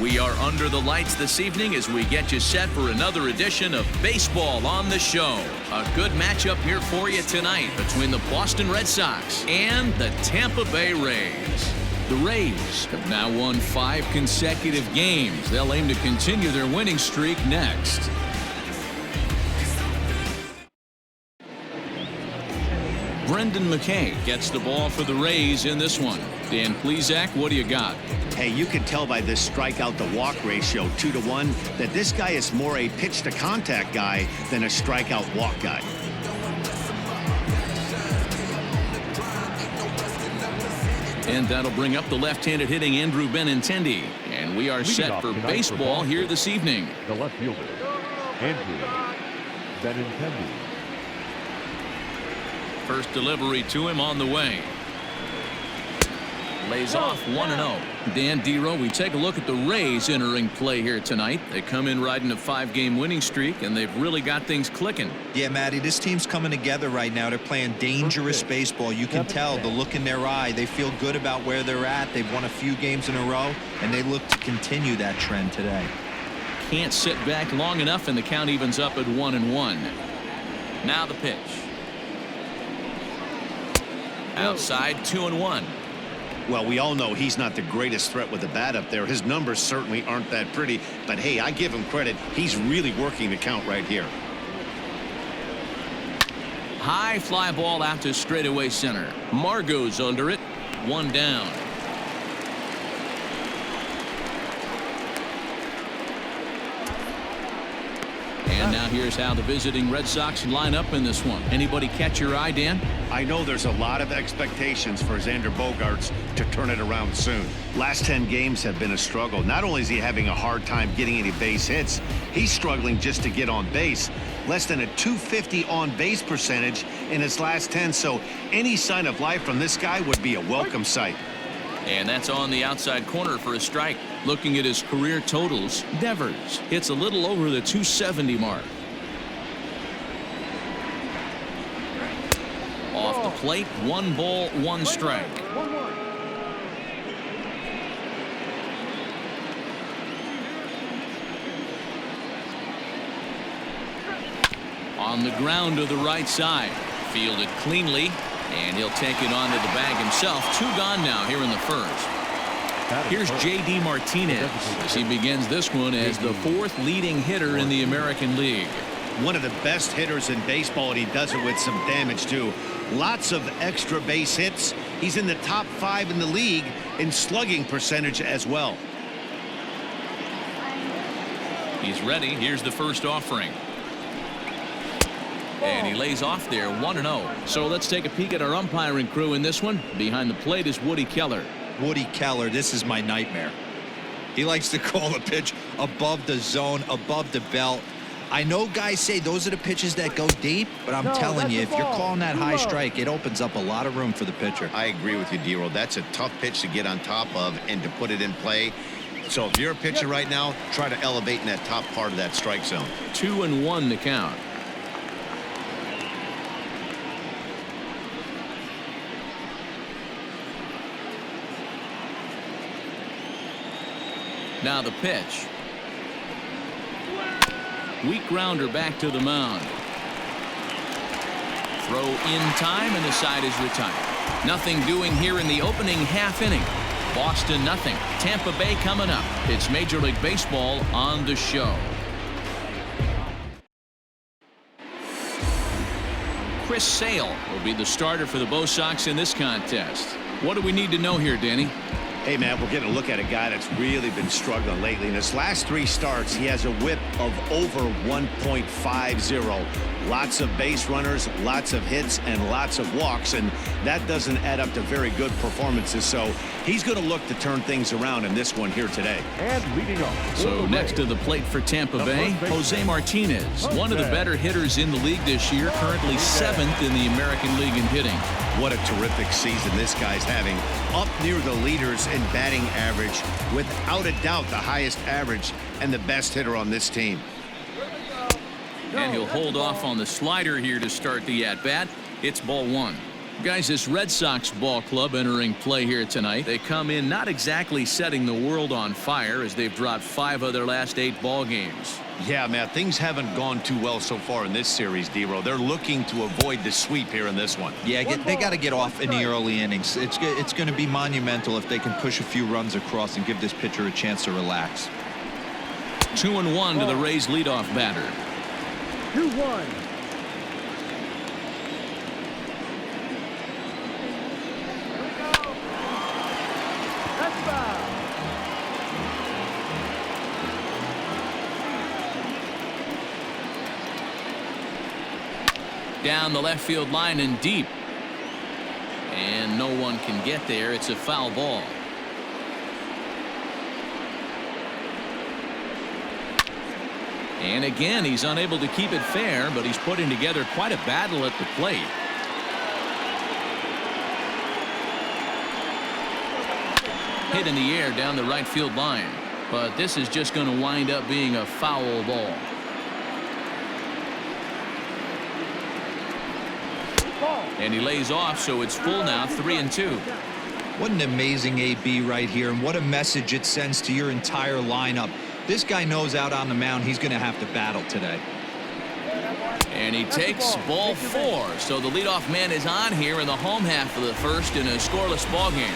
We are under the lights this evening as we get you set for another edition of Baseball on the Show. A good matchup here for you tonight between the Boston Red Sox and the Tampa Bay Rays. The Rays have now won 5 consecutive games. They'll aim to continue their winning streak next. Brendan McKay gets the ball for the Rays in this one. Dan Plesac, what do you got? Hey, you can tell by this strikeout to walk ratio 2-to-1 that this guy is more a pitch to contact guy than a strikeout walk guy. And that'll bring up the left-handed hitting Andrew Benintendi. And we are set for baseball here this evening. The left fielder, Andrew Benintendi. First delivery to him on the way. Lays off 1-0. Dan Dero, we take a look at the Rays entering play here tonight. They come in riding a 5-game winning streak, and they've really got things clicking. Yeah, Matty, this team's coming together right now. They're playing dangerous baseball. You can tell the look in their eye. They feel good about where they're at. They've won a few games in a row, and they look to continue that trend today. Can't sit back long enough, and the count evens up at 1-1. Now the pitch. Outside, 2-1. Well, we all know he's not the greatest threat with the bat up there. His numbers certainly aren't that pretty. But, hey, I give him credit. He's really working the count right here. High fly ball out to straightaway center. Margot's under it. 1 down. And now here's how the visiting Red Sox line up in this one. Anybody catch your eye, Dan? I know there's a lot of expectations for Xander Bogaerts to turn it around soon. Last 10 games have been a struggle. Not only is he having a hard time getting any base hits, he's struggling just to get on base. Less than a .250 on base percentage in his last 10. So any sign of life from this guy would be a welcome sight. And that's on the outside corner for a strike. Looking at his career totals, Devers hits a little over the .270 mark. Off the plate, 1 ball, 1 strike. On the ground to the right side. Fielded cleanly. And he'll take it onto the bag himself. 2 gone now here in the first. Here's J.D. Martinez as he begins this one as the 4th leading hitter in the American League. One of the best hitters in baseball, and he does it with some damage too. Lots of extra base hits. He's in the top 5 in the league in slugging percentage as well. He's ready. Here's the first offering. And he lays off there, 1-0. So let's take a peek at our umpiring crew in this one. Behind the plate is Woody Keller. Woody Keller, this is my nightmare. He likes to call a pitch above the zone, above the belt. I know guys say those are the pitches that go deep, but I'm telling you, if you're calling that high strike, it opens up a lot of room for the pitcher. I agree with you, Dero. That's a tough pitch to get on top of and to put it in play. So if you're a pitcher right now, try to elevate in that top part of that strike zone. 2-1 the count. Now the pitch. Weak grounder back to the mound. Throw in time, and the side is retired. Nothing doing here in the opening half inning. Boston nothing. Tampa Bay coming up. It's Major League Baseball on the show. Chris Sale will be the starter for the Bo Sox in this contest. What do we need to know here, Danny? Hey, man, we're getting a look at a guy that's really been struggling lately. In his last 3 starts, he has a whip of over 1.50. Lots of base runners, lots of hits, and lots of walks, and that doesn't add up to very good performances. So he's going to look to turn things around in this one here today. And leading off. So next to the plate for Tampa Bay, Jose Martinez, one of the better hitters in the league this year, currently 7th in the American League in hitting. What a terrific season this guy's having. Up near the leaders in batting average, without a doubt the highest average and the best hitter on this team. And he'll hold off on the slider here to start the at-bat. It's ball 1. Guys, this Red Sox ball club entering play here tonight. They come in not exactly setting the world on fire as they've dropped 5 of their last 8 ball games. Yeah, Matt, things haven't gone too well so far in this series, D-Row. They're looking to avoid the sweep here in this one. Yeah, they got to get off in the early innings. It's going to be monumental if they can push a few runs across and give this pitcher a chance to relax. 2-1 to the Rays leadoff batter. 2-1. Down the left field line and deep. And no one can get there. It's a foul ball. And again, he's unable to keep it fair, but he's putting together quite a battle at the plate. Hit in the air down the right field line. But this is just going to wind up being a foul ball. And he lays off, so it's full now, 3-2. What an amazing AB right here, and what a message it sends to your entire lineup. This guy knows out on the mound he's going to have to battle today. And he takes ball 4, so the leadoff man is on here in the home half of the first in a scoreless ball game.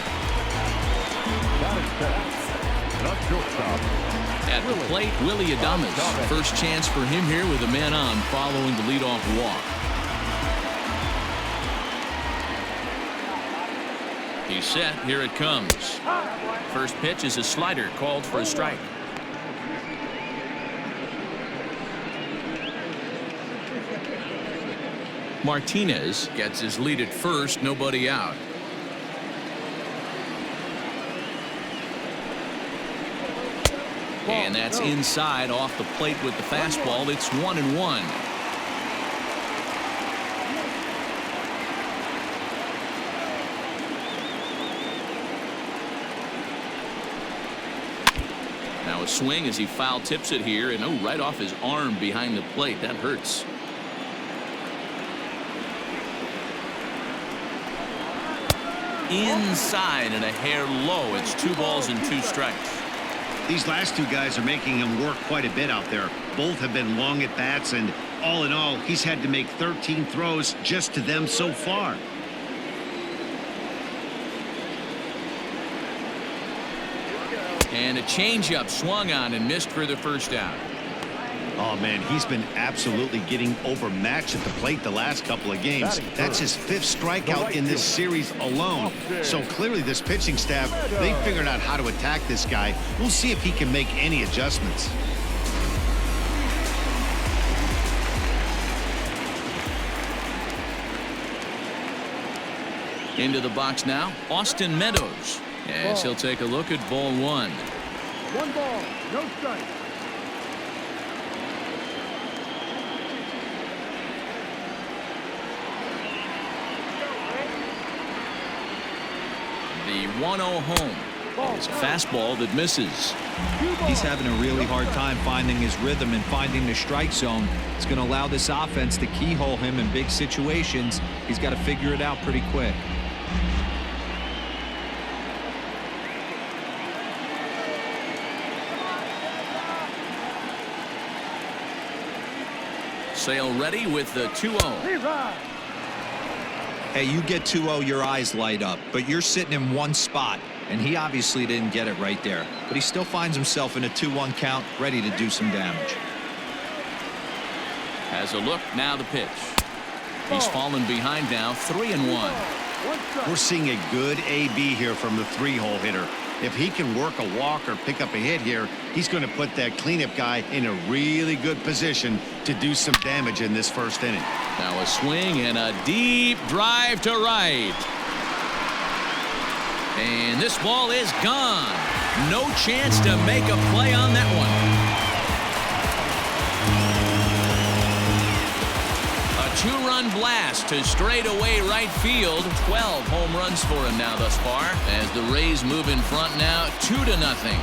At the plate, Willie Adames. First chance for him here with a man on following the leadoff walk. He's set. Here it comes. First pitch is a slider called for a strike. Martinez gets his lead at first. Nobody out. And that's inside off the plate with the fastball. It's 1-1. Now a swing as he foul tips it here, and oh, right off his arm behind the plate. That hurts. Inside and a hair low. It's 2 balls and 2 strikes. These last 2 guys are making him work quite a bit out there. Both have been long at bats, and all in all, he's had to make 13 throws just to them so far. And a changeup swung on and missed for the first out. Oh, man, he's been absolutely getting overmatched at the plate the last couple of games. That's his 5th strikeout in this series alone. So clearly this pitching staff, they figured out how to attack this guy. We'll see if he can make any adjustments. Into the box now, Austin Meadows. As he'll take a look at ball 1. 1 ball, no strike. The 1-0 home. It's a fastball that misses. He's having a really hard time finding his rhythm and finding the strike zone. It's going to allow this offense to keyhole him in big situations. He's got to figure it out pretty quick. Sale ready with the 2-0. Hey, you get 2-0, your eyes light up, but you're sitting in one spot, and he obviously didn't get it right there. But he still finds himself in a 2-1 count, ready to do some damage. Has a look, now the pitch. He's fallen behind now, 3-1. We're seeing a good AB here from the 3-hole hitter. If he can work a walk or pick up a hit here, he's going to put that cleanup guy in a really good position to do some damage in this first inning. Now a swing and a deep drive to right. And this ball is gone. No chance to make a play on that one. A 2-run blast to straightaway right field. 12 home runs for him now thus far as the Rays move in front now 2-0.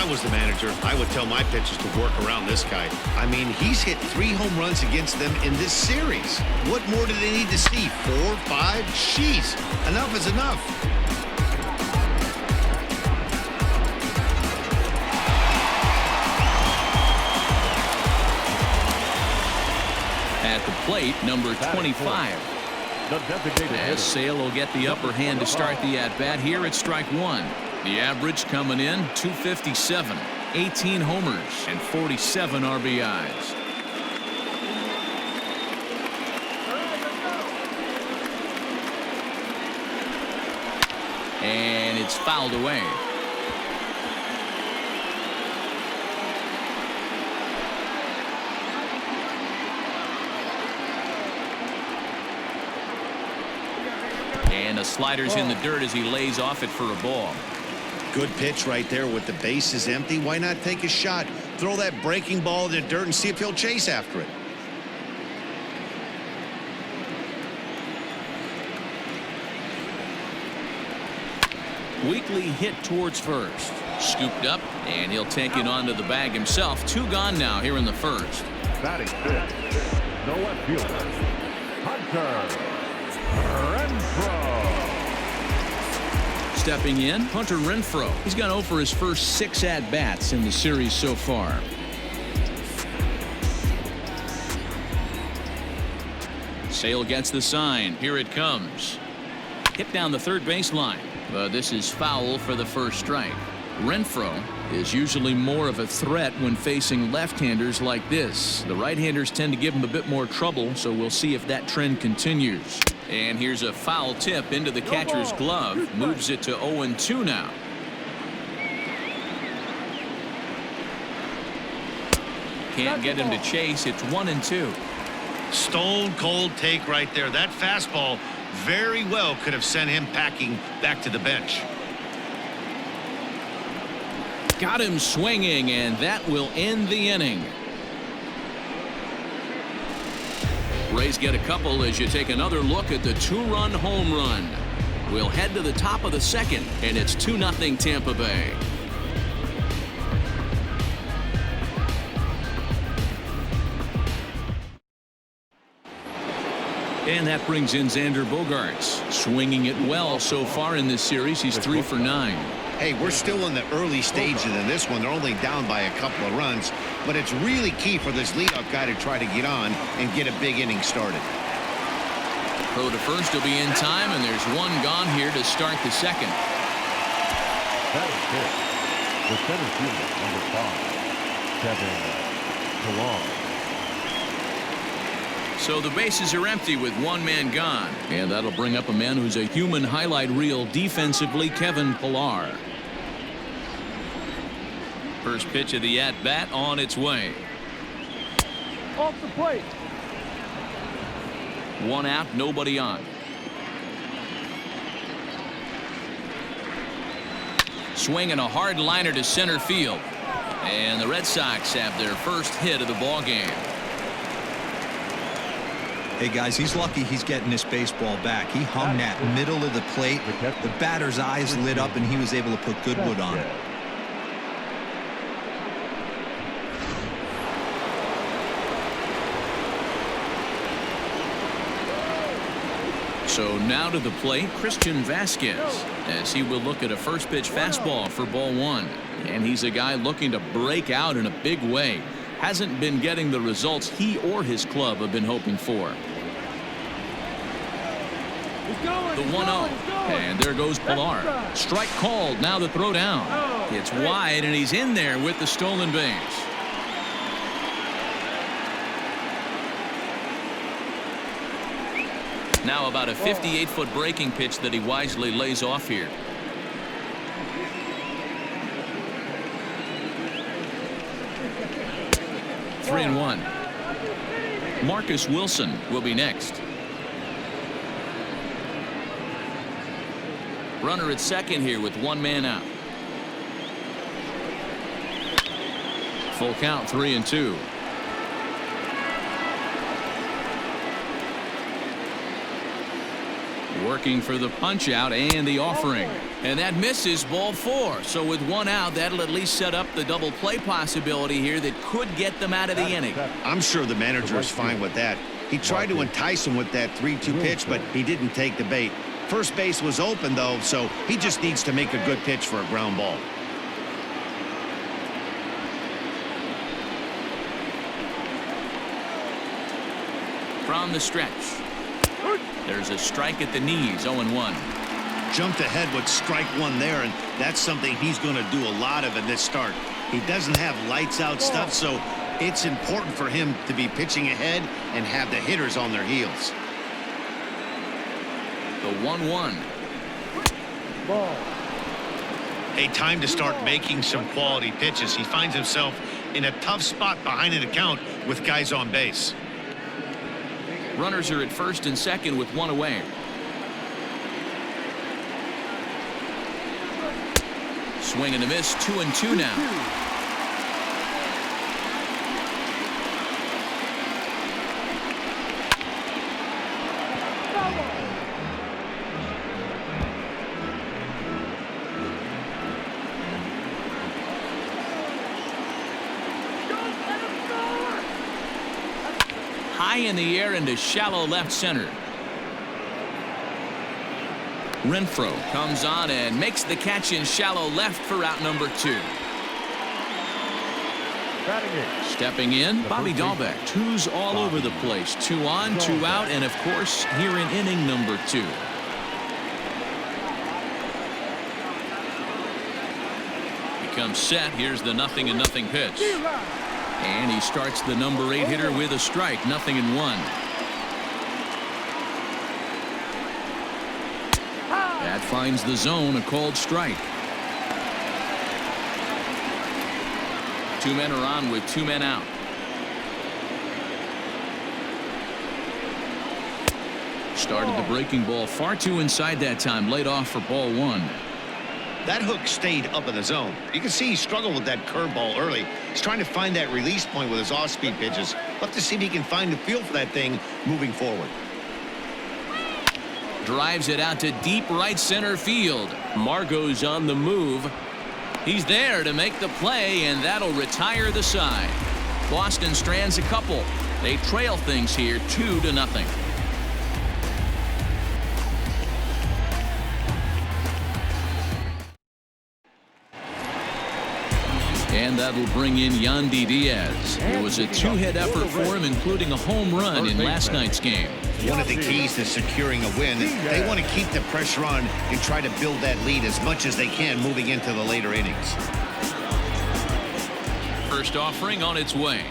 was the manager, I would tell my pitchers to work around this guy. I mean, he's hit 3 home runs against them in this series. What more do they need to see? 4, 5? Jeez, enough is enough. At the plate, number 25. As Sale will get the upper hand to start the at-bat here at strike 1. The average coming in, 257, 18 homers, and 47 RBIs. And it's fouled away. And the slider's in the dirt as he lays off it for a ball. Good pitch right there with the bases empty. Why not take a shot? Throw that breaking ball in the dirt and see if he'll chase after it. Weekly hit towards first. Scooped up, and he'll take it onto the bag himself. 2 gone now here in the first. Batting fifth, the left fielder, Hunter Renfroe. Stepping in, Hunter Renfroe. He's gone 0 for his first 6 at-bats in the series so far. Sale gets the sign. Here it comes. Hit down the third baseline. But this is foul for the first strike. Renfroe is usually more of a threat when facing left-handers like this. The right-handers tend to give him a bit more trouble, so we'll see if that trend continues. And here's a foul tip into the catcher's glove. Moves it to 0-2 now. Can't get him to chase. It's 1-2. Stone cold take right there. That fastball very well could have sent him packing back to the bench. Got him swinging, and that will end the inning. Rays get a couple as you take another look at the 2-run home run. We'll head to the top of the second, and it's 2-0 Tampa Bay. And that brings in Xander Bogaerts, swinging it well so far in this series. He's 3 for 9. Hey, we're still in the early stages of this one. They're only down by a couple of runs, but it's really key for this leadoff guy to try to get on and get a big inning started. Throw to first will be in time, and there's 1 gone here to start the second. That is good. The center fielder, number 5, Kevin Ballard. So the bases are empty with 1 man gone. And that'll bring up a man who's a human highlight reel defensively, Kevin Ballard. First pitch of the at-bat on its way. Off the plate. 1 out, nobody on. Swinging a hard liner to center field. And the Red Sox have their first hit of the ball game. Hey guys, he's lucky he's getting this baseball back. He hung that middle of the plate. The batter's eyes lit up and he was able to put good wood on it. So now to the plate, Christian Vasquez, as he will look at a first pitch fastball for ball 1. And he's a guy looking to break out in a big way. Hasn't been getting the results he or his club have been hoping for. The 1-0, and there goes Ballard. Strike called. Now the throw down. It's wide, and he's in there with the stolen base. Now about a 58-foot breaking pitch that he wisely lays off here. Three and 1. Marcus Wilson will be next. Runner at second here with 1 man out. Full count, 3-2. Working for the punch out and the offering. And that misses, ball 4. So with 1 out, that'll at least set up the double play possibility here that could get them out of the inning. I'm sure the manager is fine with that. He tried to entice him with that 3-2 pitch, but he didn't take the bait. First base was open, though, so he just needs to make a good pitch for a ground ball. From the stretch. There's a strike at the knees, 0-1. Jumped ahead with strike 1 there, and that's something he's going to do a lot of in this start. He doesn't have lights-out stuff, so it's important for him to be pitching ahead and have the hitters on their heels. The 1-1. Ball. A time to start making some quality pitches. He finds himself in a tough spot behind an account with guys on base. Runners are at first and second with 1 away. Swing and a miss, 2-2 now. High in the air into shallow left center. Renfroe comes on and makes the catch in shallow left for out number 2. Stepping in, Bobby Dahlbeck. 2s all over the place. 2 on, 2 out, and of course here in inning number 2. He comes set. Here's the 0-0 pitch. And he starts the number 8 hitter with a strike, 0-1. That finds the zone, a called strike. 2 men are on with 2 men out. Started the breaking ball far too inside that time, laid off for ball 1. That hook stayed up in the zone. You can see he struggled with that curveball early. He's trying to find that release point with his off-speed pitches. We'll have to see if he can find the feel for that thing moving forward. Drives it out to deep right center field. Margot's on the move. He's there to make the play, and that'll retire the side. Boston strands a couple. They trail things here 2-0. And that'll bring in Yandy Diaz. It was a 2-hit effort for him, including a home run in last night's game. One of the keys to securing a win, they want to keep the pressure on and try to build that lead as much as they can moving into the later innings. First offering on its way.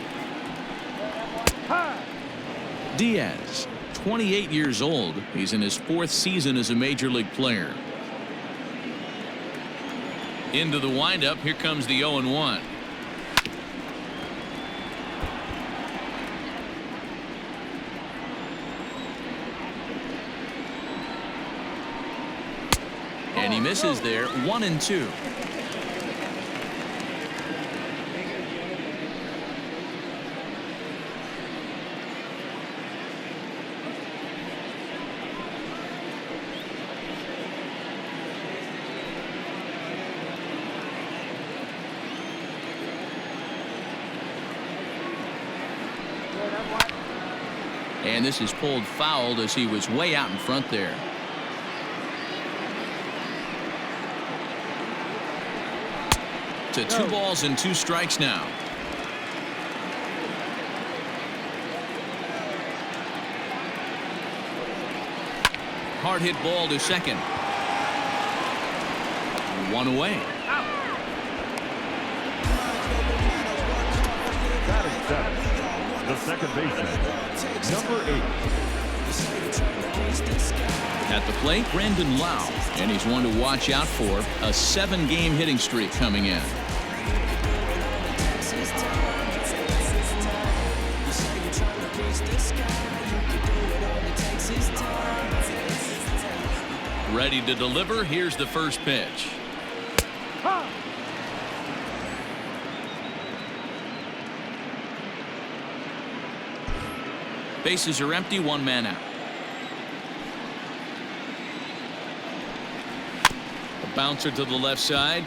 Diaz, 28 years old. He's in his 4th season as a major league player. Into the windup. Here comes the 0-1. And he misses there. 1-2. And this is pulled fouled as he was way out in front there. To 2 balls and 2 strikes now. Hard hit ball to second. 1 away. The second baseman, number 8. At the plate, Brandon Lau, and he's one to watch out for. A 7-game hitting streak coming in. Ready to deliver. Here's the first pitch. Bases are empty, 1 man out. Bouncer to the left side.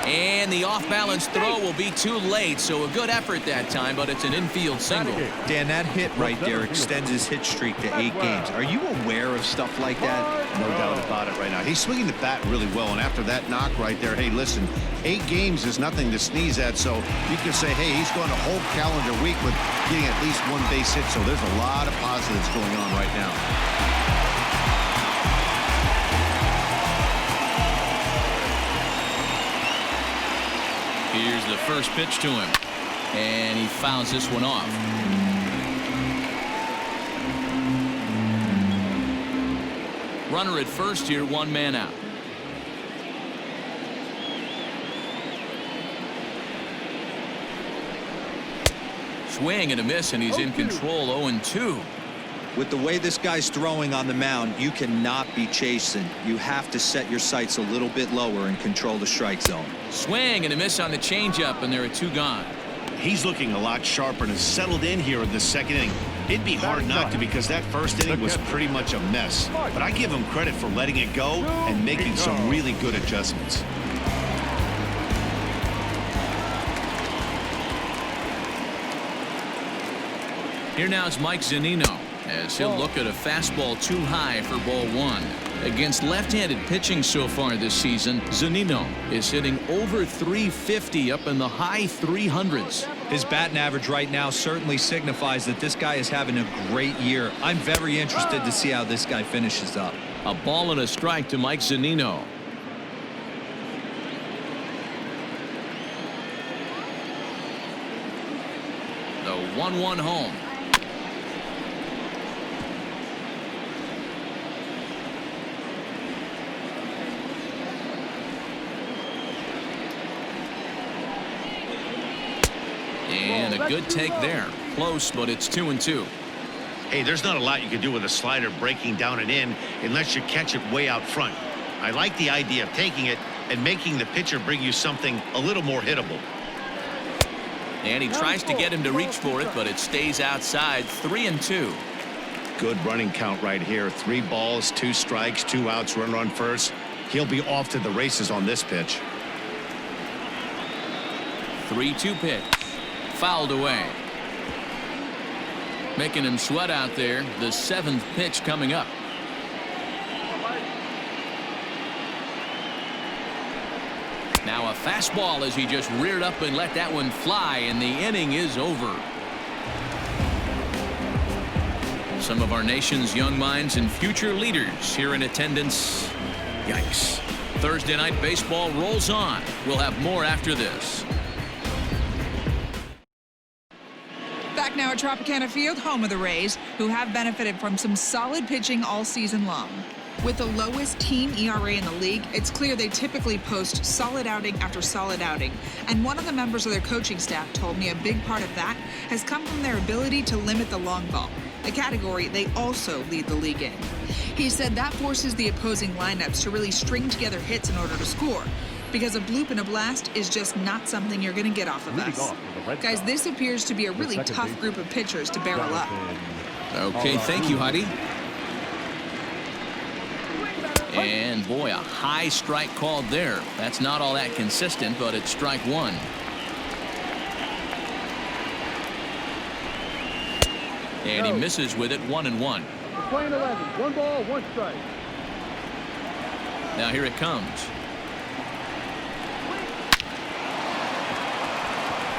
And the off-balance throw will be too late, so a good effort that time, but it's an infield single. Dan, that hit right there extends his hit streak to 8 games. Are you aware of stuff like that? No doubt about it right now. He's swinging the bat really well, and after that knock right there, hey, listen, 8 games is nothing to sneeze at, so you can say, hey, he's going a whole calendar week with getting at least 1 base hit, so there's a lot of positives going on right now. Here's the first pitch to him, and he fouls this one off. Runner at first here, 1 man out. Swing and a miss, and he's in control. 0-2. With the way this guy's throwing on the mound, you cannot be chasing. You have to set your sights a little bit lower and control the strike zone. Swing and a miss on the changeup, and there are 2 gone. He's looking a lot sharper and has settled in here in the second inning. It'd be hard not to, because that first inning was pretty much a mess. But I give him credit for letting it go and making some really good adjustments. Here now is Mike Zunino, as he'll look at a fastball too high for ball 1. Against left-handed pitching so far this season, Zunino is hitting over 350, up in the high 300s. His batting average right now certainly signifies that this guy is having a great year. I'm very interested to see how this guy finishes up. A ball and a strike to Mike Zunino. The 1-1 home. And a good take there. Close, but it's 2-2. Hey, there's not a lot you can do with a slider breaking down and in unless you catch it way out front. I like the idea of taking it and making the pitcher bring you something a little more hittable. And he tries to get him to reach for it, but it stays outside. 3-2. Good running count right here. 3 balls, 2 strikes, 2 outs, runner on first. He'll be off to the races on this pitch. 3-2 pitch. Fouled away. Making him sweat out there. The 7th pitch coming up. Now a fastball as he just reared up and let that one fly, and the inning is over. Some of our nation's young minds and future leaders here in attendance. Yikes. Thursday night baseball rolls on. We'll have more after this. Back now at Tropicana Field, home of the Rays, who have benefited from some solid pitching all season long. With the lowest team ERA in the league, it's clear they typically post solid outing after solid outing. And one of the members of their coaching staff told me a big part of that has come from their ability to limit the long ball, a category they also lead the league in. He said that forces the opposing lineups to really string together hits in order to score, because a bloop and a blast is just not something you're going to get off of us. Guys, this appears to be a really tough group of pitchers to barrel up. Okay, thank you, Heidi. And boy, a high strike called there. That's not all that consistent, but it's strike 1. And he misses with it. 1-1. Playing 11. 1 ball, 1 strike. Now here it comes.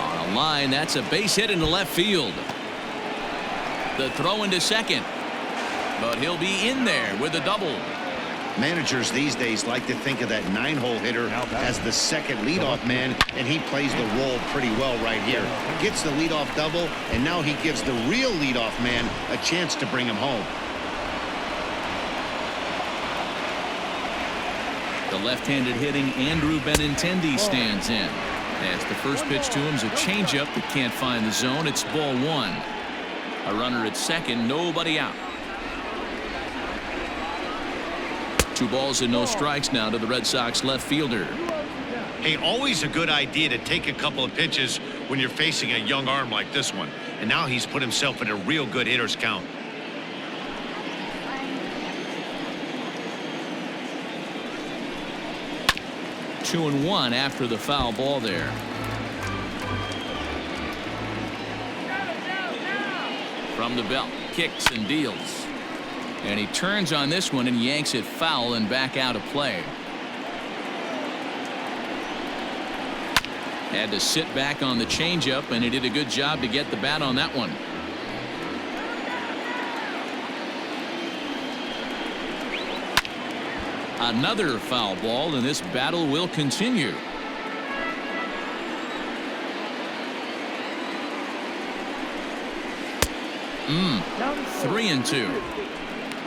On a line, that's a base hit into left field. The throw into second, but he'll be in there with a double. Managers these days like to think of that 9-hole hitter as the second leadoff man, and he plays the role pretty well right here. Gets the leadoff double, and now he gives the real leadoff man a chance to bring him home. The left-handed hitting Andrew Benintendi stands in. As the first pitch to him is a changeup that can't find the zone. It's ball 1. A runner at second, nobody out. 2 balls and no strikes now to the Red Sox left fielder. Hey, always a good idea to take a couple of pitches when you're facing a young arm like this one. And now he's put himself in a real good hitter's count. 2-1 after the foul ball there. From the belt, kicks and deals. And he turns on this one and yanks it foul and back out of play. Had to sit back on the changeup, and he did a good job to get the bat on that one. Another foul ball, and this battle will continue. Down and 3-2.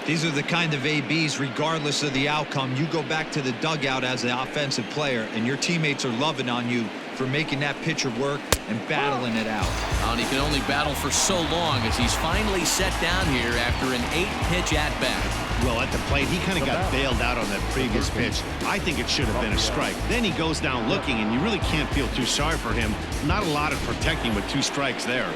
These are the kind of ABs, regardless of the outcome, you go back to the dugout as an offensive player, and your teammates are loving on you for making that pitcher work and battling it out. And he can only battle for so long as he's finally set down here after an 8-pitch at-bat. Well, at the plate, he kind of got bailed out on that previous pitch. I think it should have been a strike. Then he goes down looking, and you really can't feel too sorry for him. Not a lot of protecting with 2 strikes there.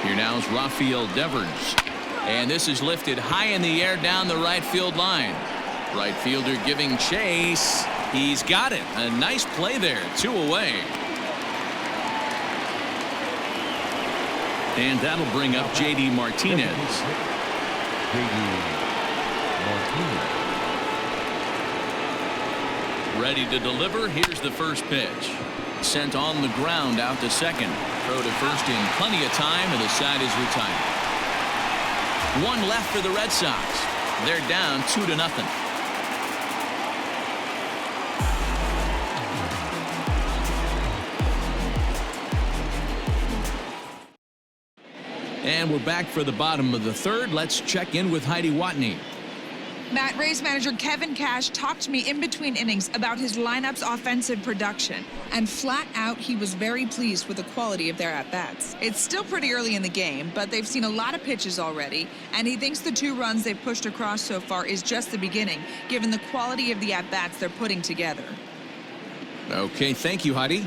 Here now is Rafael Devers. And this is lifted high in the air down the right field line. Right fielder giving chase. He's got it. A nice play there. 2 away. And that'll bring up J.D. Martinez. Ready to deliver. Here's the first pitch. Sent on the ground out to second. Throw to first in plenty of time, and the side is retired. 1 left for the Red Sox. They're down 2-0. And we're back for the bottom of the third. Let's check in with Heidi Watney. Matt, Rays manager Kevin Cash talked to me in between innings about his lineup's offensive production, and flat out he was very pleased with the quality of their at-bats. It's still pretty early in the game, but they've seen a lot of pitches already, and he thinks the 2 runs they've pushed across so far is just the beginning, given the quality of the at-bats they're putting together. Okay, thank you, Heidi.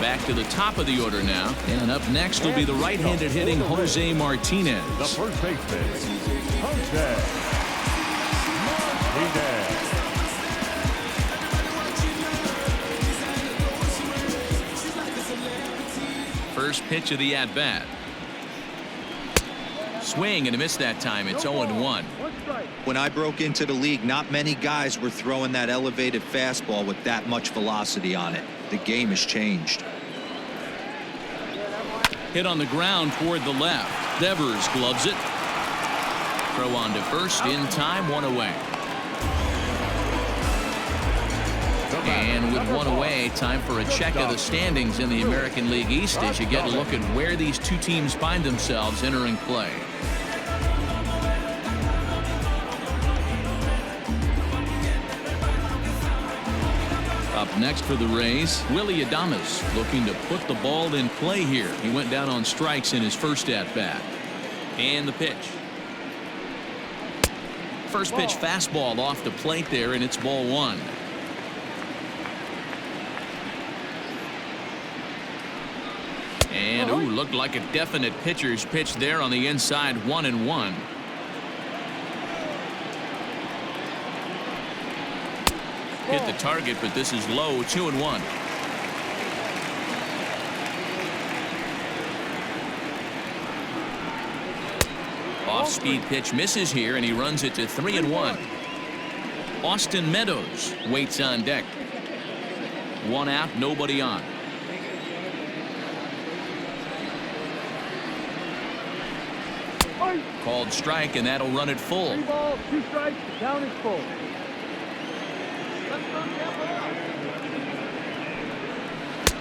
Back to the top of the order now, and up next will be the right-handed hitting Jose Martinez. The first baseman, Jose Martinez. First pitch of the at-bat. Swing and a miss that time. It's 0-1. 1 strike. When I broke into the league, not many guys were throwing that elevated fastball with that much velocity on it. The game has changed. Hit on the ground toward the left. Devers gloves it. Throw on to first in time. 1 away. And with 1 away, time for a check of the standings in the American League East as you get a look at where these 2 teams find themselves entering play. Up next for the Rays, Willie Adames looking to put the ball in play here. He went down on strikes in his first at-bat. And the pitch. First pitch fastball off the plate there, and it's ball 1. And, ooh, looked like a definite pitcher's pitch there on the inside. 1-1. Hit the target, but this is low. 2-1. Off-speed pitch misses here, and he runs it to 3-1. Austin Meadows waits on deck. 1 out, nobody on. Called strike, and that'll run it full. 3 balls, 2 strikes, down is full.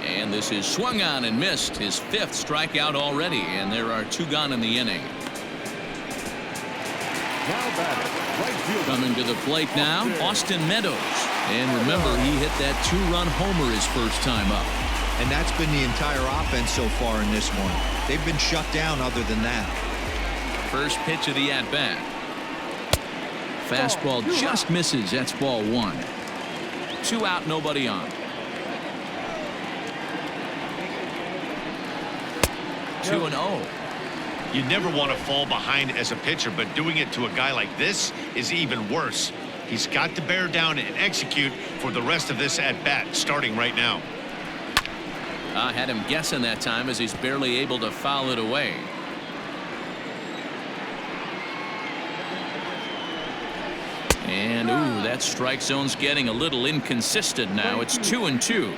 And this is swung on and missed. His 5th strikeout already, and there are 2 gone in the inning. Now batting, right fielder. Coming to the plate now, Austin Meadows. And remember, he hit that 2-run homer his first time up. And that's been the entire offense so far in this one. They've been shut down other than that. First pitch of the at-bat. Fastball just misses. That's ball 1. 2 out, nobody on. 2-0. You never want to fall behind as a pitcher, but doing it to a guy like this is even worse. He's got to bear down and execute for the rest of this at-bat, starting right now. I had him guessing that time as he's barely able to foul it away. And, ooh, that strike zone's getting a little inconsistent now. It's 2-2.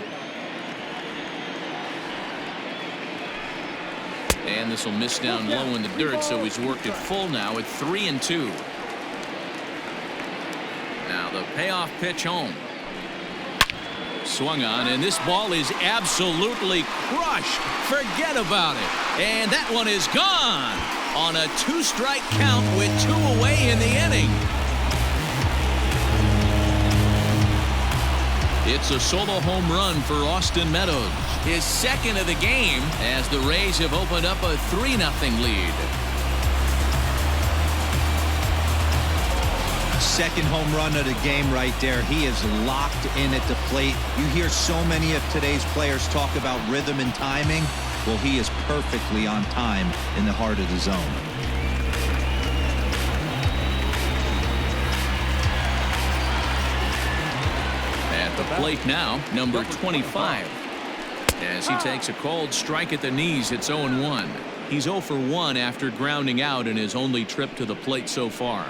And this will miss down low in the dirt, so he's worked it full now at 3-2. Now the payoff pitch home. Swung on, and this ball is absolutely crushed. Forget about it. And that one is gone on a 2-strike count with 2 away in the inning. It's a solo home run for Austin Meadows, his second of the game, as the Rays have opened up a 3-0 lead. Second home run of the game right there. He is locked in at the plate. You hear so many of today's players talk about rhythm and timing. Well, he is perfectly on time in the heart of the zone. At the plate now, number 25. As he takes a cold strike at the knees, it's 0-1. He's 0 for 1 after grounding out in his only trip to the plate so far.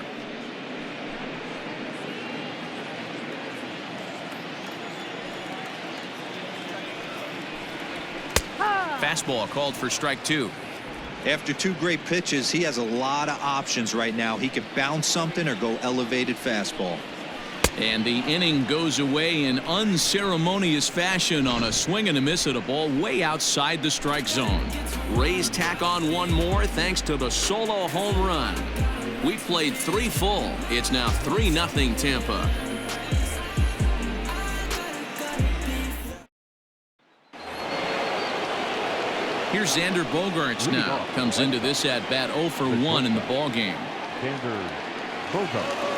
Fastball called for strike 2. After 2 great pitches, he has a lot of options right now. He could bounce something or go elevated fastball. And the inning goes away in unceremonious fashion on a swing and a miss at a ball way outside the strike zone. Rays tack on one more thanks to the solo home run. We played 3 full. It's now 3-0 Tampa. Here's Xander Bogaerts now. Comes into this at bat 0 for 1 in the ball game. Xander Bogaerts.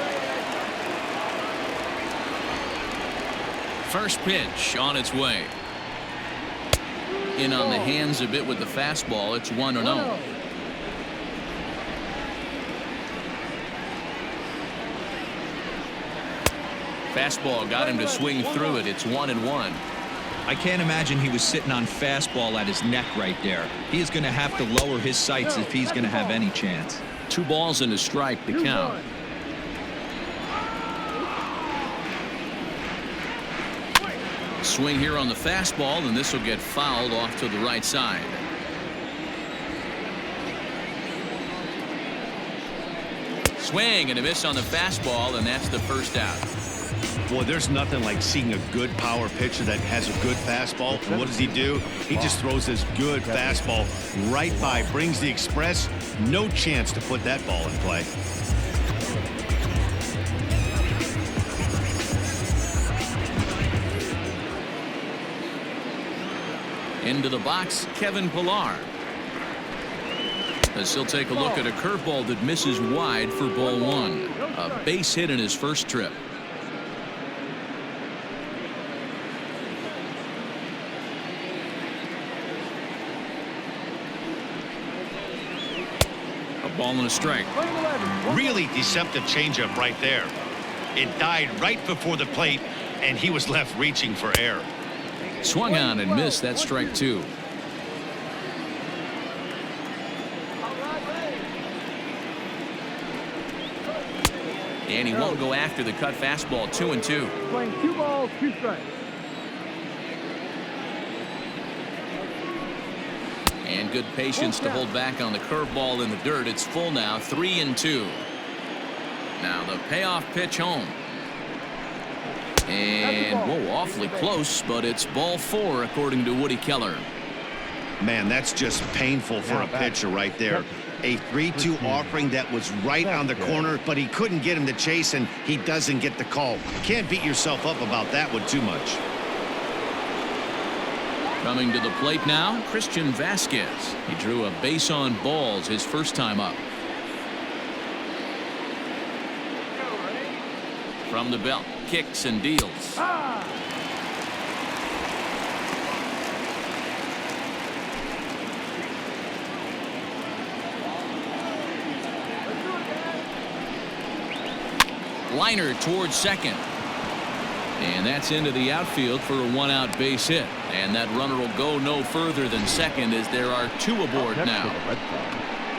First pitch on its way. In on the hands a bit with the fastball. It's 1-0. Fastball got him to swing through it. It's 1-1. I can't imagine he was sitting on fastball at his neck right there. He is going to have to lower his sights if he's going to have any chance. 2 balls and a strike to count. Swing here on the fastball, and this will get fouled off to the right side. Swing and a miss on the fastball, and that's the first out. Boy, there's nothing like seeing a good power pitcher that has a good fastball. And what does he do? He just throws this good fastball right by, brings the express. No chance to put that ball in play. Into the box, Kevin Ballard. As he'll take a look at a curveball that misses wide for ball 1. A base hit in his first trip. A ball and a strike. Really deceptive changeup right there. It died right before the plate, and he was left reaching for air. Swung on and missed. That strike 2. And he won't go after the cut fastball. 2-2. Playing 2 balls, 2 strikes. And good patience to hold back on the curveball in the dirt. It's full now. 3-2. Now the payoff pitch home. And whoa, awfully close, but it's ball 4 according to Woody Keller. Man, that's just painful for a pitcher right there. A 3-2 offering that was right on the corner, but he couldn't get him to chase, and he doesn't get the call. Can't beat yourself up about that one too much. Coming to the plate now, Christian Vasquez. He drew a base on balls his first time up. From the belt, kicks and deals. Liner towards second. And that's into the outfield for a one-out base hit. And that runner will go no further than second as there are two aboard now.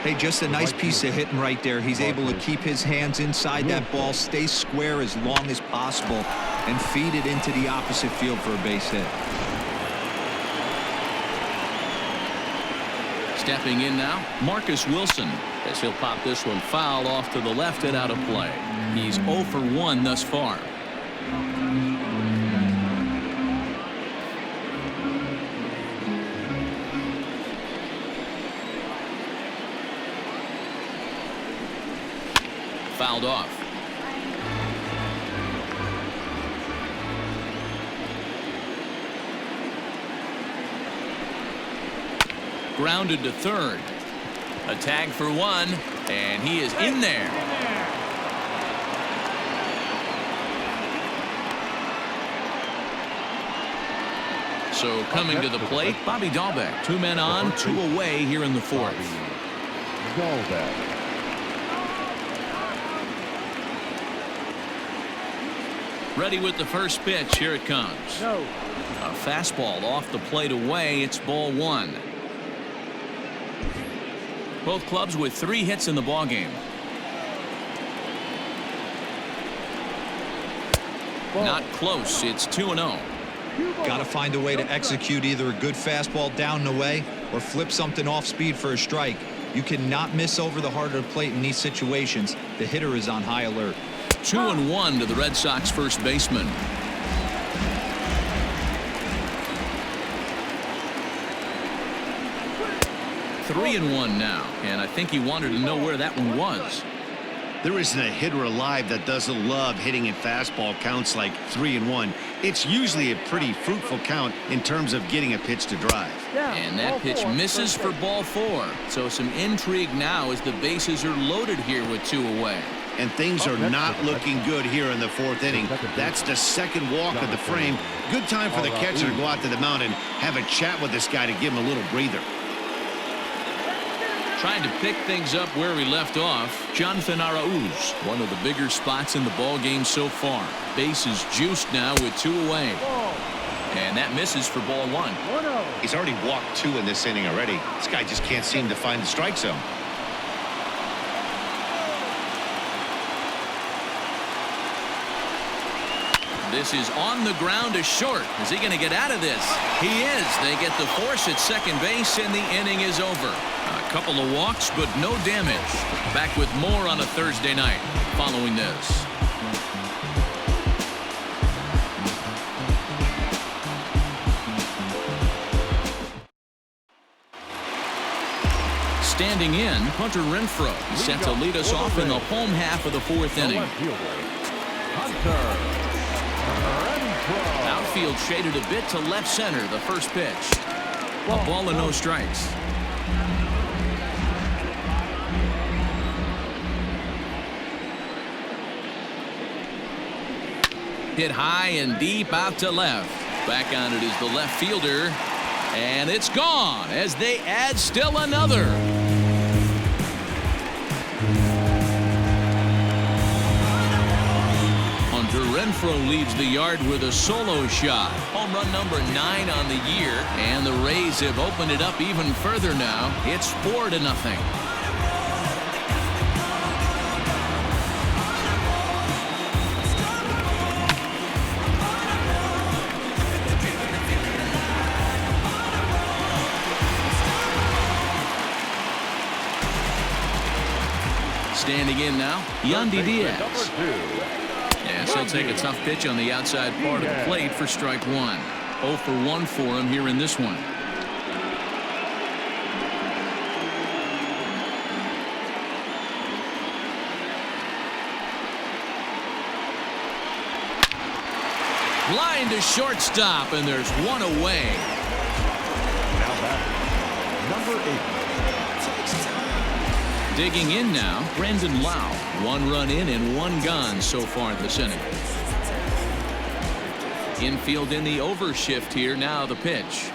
Hey, just a nice piece of hitting right there. He's able to keep his hands inside that ball, stay square as long as possible, and feed it into the opposite field for a base hit. Stepping in now, Marcus Wilson, as he'll pop this one foul off to the left and out of play. He's 0 for 1 thus far. Fouled off. Grounded to third. A tag for one, and he is in there. So coming to the plate, Bobby Dahlbeck. 2 men on, 2 away here in the fourth. Ready with the first pitch. Here it comes. A fastball off the plate away. It's ball 1. Both clubs with 3 hits in the ballgame. Not close. It's 2-0. Got to find a way to execute either a good fastball down and away or flip something off speed for a strike. You cannot miss over the heart of the plate in these situations. The hitter is on high alert. 2-1 to the Red Sox first baseman. Three and 1 now, and I think he wanted to know where that one was. There isn't a hitter alive that doesn't love hitting in fastball counts like 3-1. It's usually a pretty fruitful count in terms of getting a pitch to drive. And that pitch misses for ball 4. So some intrigue now as the bases are loaded here with 2 away. And things are not looking good here in the 4th inning. That's the second walk of the frame. Good time for the catcher to go out to the mound and have a chat with this guy to give him a little breather. Trying to pick things up where we left off, Jonathan Arauz, one of the bigger spots in the ball game so far. Base is juiced now with 2 away. And that misses for ball 1. He's already walked 2 in this inning already. This guy just can't seem to find the strike zone. This is on the ground to short. Is he going to get out of this? He is. They get the force at second base, and the inning is over. A couple of walks, but no damage. Back with more on a Thursday night following this. Standing in, Hunter Renfroe. He's set to lead us off in the home half of the 4th inning. Outfield shaded a bit to left center. The first pitch. A ball and no strikes. Hit high and deep out to left. Back on it is the left fielder. And it's gone as they add still another. Hunter Renfroe leads the yard with a solo shot. Home run number 9 on the year. And the Rays have opened it up even further now. It's 4-0. Standing in now, Yandy Diaz. Yes, he'll take a tough pitch on the outside part of the plate for strike 1. 0 for 1 for him here in this one. Line to shortstop, and there's one away. Now back, number 8. Digging in now, Brandon Lau. 1 run in and 1 gone so far this inning. Infield in the overshift here. Now the pitch.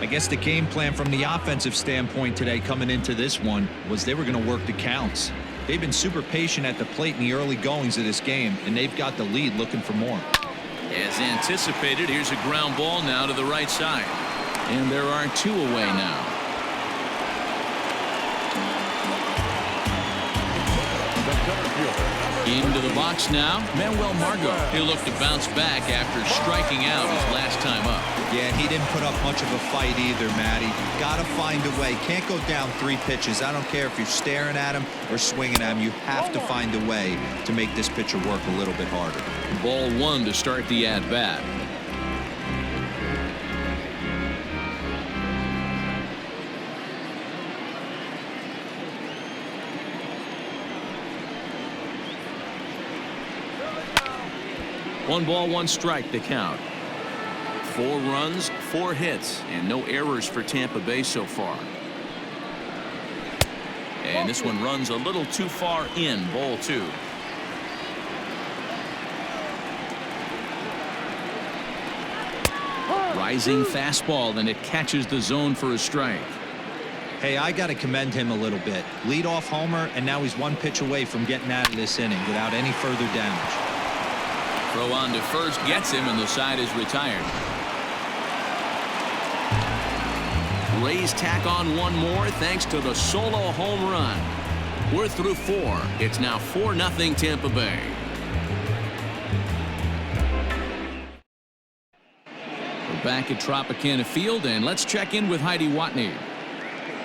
I guess the game plan from the offensive standpoint today coming into this one was they were going to work the counts. They've been super patient at the plate in the early goings of this game, and they've got the lead looking for more. As anticipated, here's a ground ball now to the right side. And there are 2 away now. Into the box now, Manuel Margot. He'll look to bounce back after striking out his last time up. Yeah, he didn't put up much of a fight either, Matty. Got to find a way. Can't go down 3 pitches. I don't care if you're staring at him or swinging at him. You have to find a way to make this pitcher work a little bit harder. Ball 1 to start the at-bat. One ball, 1 strike, the count. 4 runs, 4 hits, and no errors for Tampa Bay so far. And this one runs a little too far in, ball 2. Rising fastball, and it catches the zone for a strike. Hey, I got to commend him a little bit. Leadoff homer, and now he's 1 pitch away from getting out of this inning without any further damage. Throw on to first gets him, and the side is retired. Rays tack on 1 more thanks to the solo home run. We're through 4. It's now 4-0 Tampa Bay. We're back at Tropicana Field, and let's check in with Heidi Watney.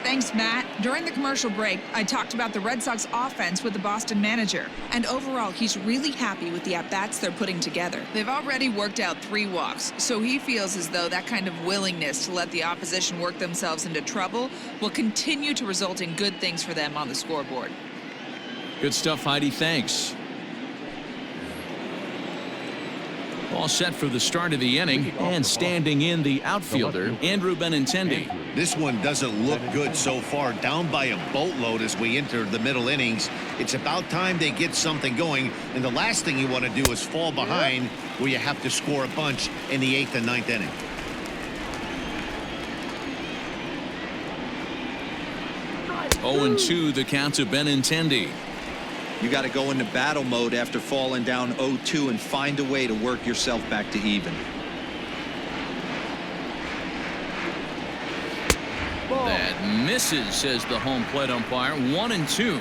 Thanks, Matt. During the commercial break, I talked about the Red Sox offense with the Boston manager. And overall, he's really happy with the at-bats they're putting together. They've already worked out 3 walks, so he feels as though that kind of willingness to let the opposition work themselves into trouble will continue to result in good things for them on the scoreboard. Good stuff, Heidi. Thanks. All set for the start of the inning, and standing in the outfielder, Andrew Benintendi. This one doesn't look good so far. Down by a boatload as we enter the middle innings. It's about time they get something going, and the last thing you want to do is fall behind where you have to score a bunch in the 8th and 9th inning. Oh, 2 the count to Benintendi. You got to go into battle mode after falling down 0-2 and find a way to work yourself back to even. That misses, says the home plate umpire. 1-2.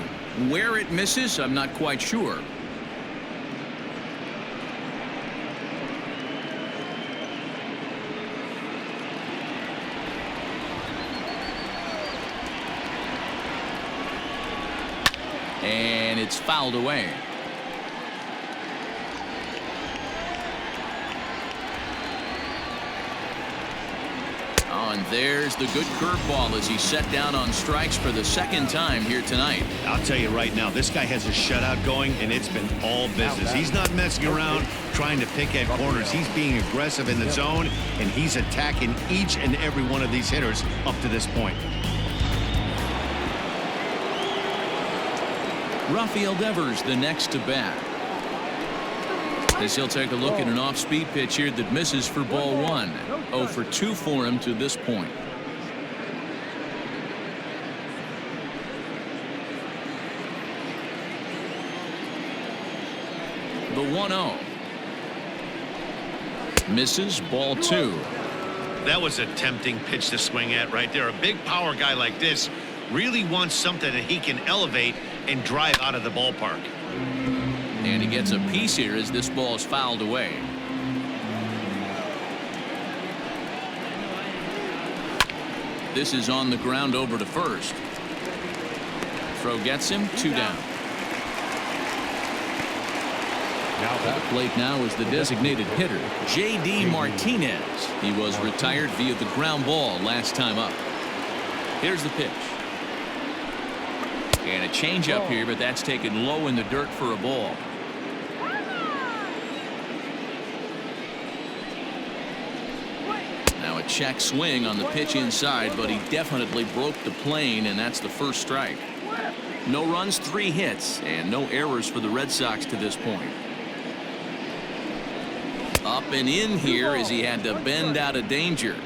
Where it misses, I'm not quite sure. And it's fouled away. Oh, and there's the good curveball as he's set down on strikes for the 2nd time here tonight. I'll tell you right now, this guy has a shutout going, and it's been all business. He's not messing around trying to pick at corners. He's being aggressive in the zone, and he's attacking each and every one of these hitters up to this point. Rafael Devers the next to bat. As he'll take a look at an off-speed pitch here that misses for ball 1. 0 for 2 for him to this point. The 1-0. Misses, ball 2. That was a tempting pitch to swing at right there. A big power guy like this really wants something that he can elevate and drive out of the ballpark. And he gets a piece here as this ball is fouled away. This is on the ground over to first. Throw gets him, 2 down. At the plate now is the designated hitter, J.D. Martinez. He was retired via the ground ball last time up. Here's the pitch. And a changeup here, but that's taken low in the dirt for a ball. Now a check swing on the pitch inside, but he definitely broke the plane, and that's the first strike. No runs, 3 hits, and no errors for the Red Sox to this point. Up and in here as he had to bend out of danger.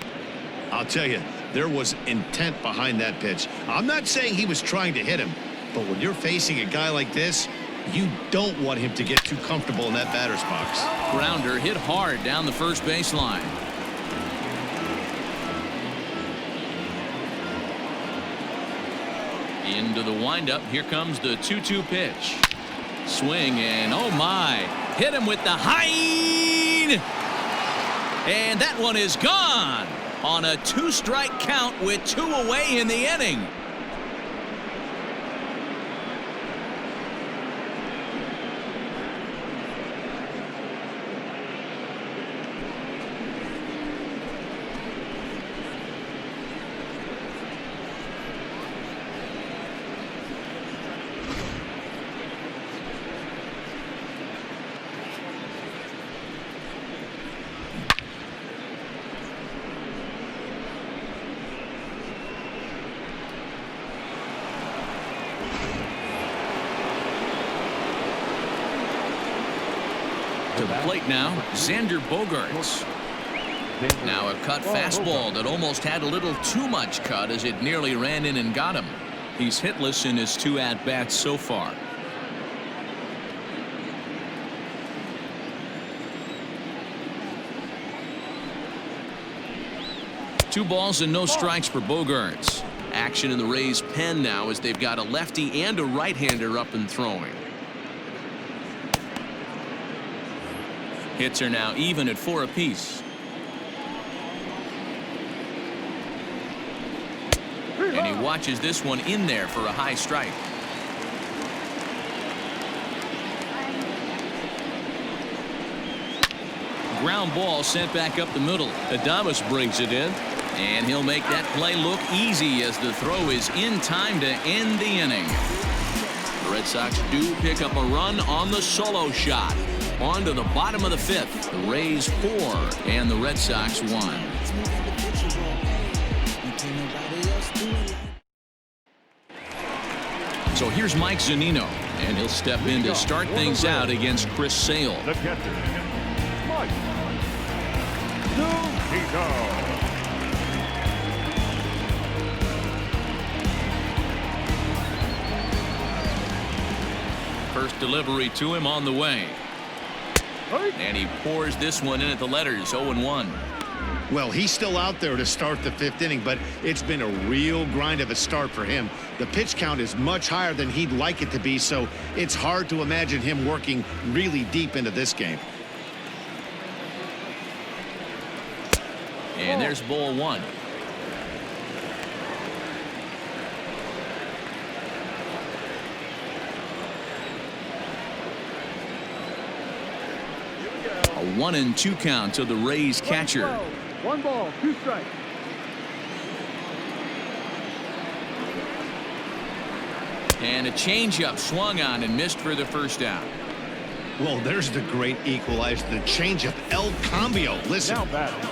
I'll tell you, there was intent behind that pitch. I'm not saying he was trying to hit him. But when you're facing a guy like this, you don't want him to get too comfortable in that batter's box. Grounder hit hard down the first baseline. Into the windup. Here comes the 2-2 pitch. Swing and oh my. Hit him with the high. And that one is gone on a 2-strike count with 2 away in the inning. To the plate now, Xander Bogaerts. Now a cut fastball that almost had a little too much cut as it nearly ran in and got him. He's hitless in his 2 at-bats so far. Two balls and no strikes for Bogaerts. Action in the Rays' pen now as they've got a lefty and a right-hander up and throwing. Hits are now even at 4 apiece. And he watches this one in there for a high strike. Ground ball sent back up the middle. Adames brings it in. And he'll make that play look easy as the throw is in time to end the inning. The Red Sox do pick up a run on the solo shot. On to the bottom of the 5th. The Rays 4 and the Red Sox 1. So here's Mike Zunino, and he'll step in to start things out against Chris Sale. The catcher, Mike Zunino. First delivery to him on the way. And he pours this one in at the letters, 0-1. Well, he's still out there to start the 5th inning, but it's been a real grind of a start for him. The pitch count is much higher than he'd like it to be, so it's hard to imagine him working really deep into this game. And there's ball 1. A 1-2 count to the Rays catcher. 1 ball, 2 strikes. And a changeup swung on and missed for the first out. Well, there's the great equalizer, the changeup, El Cambio. Listen,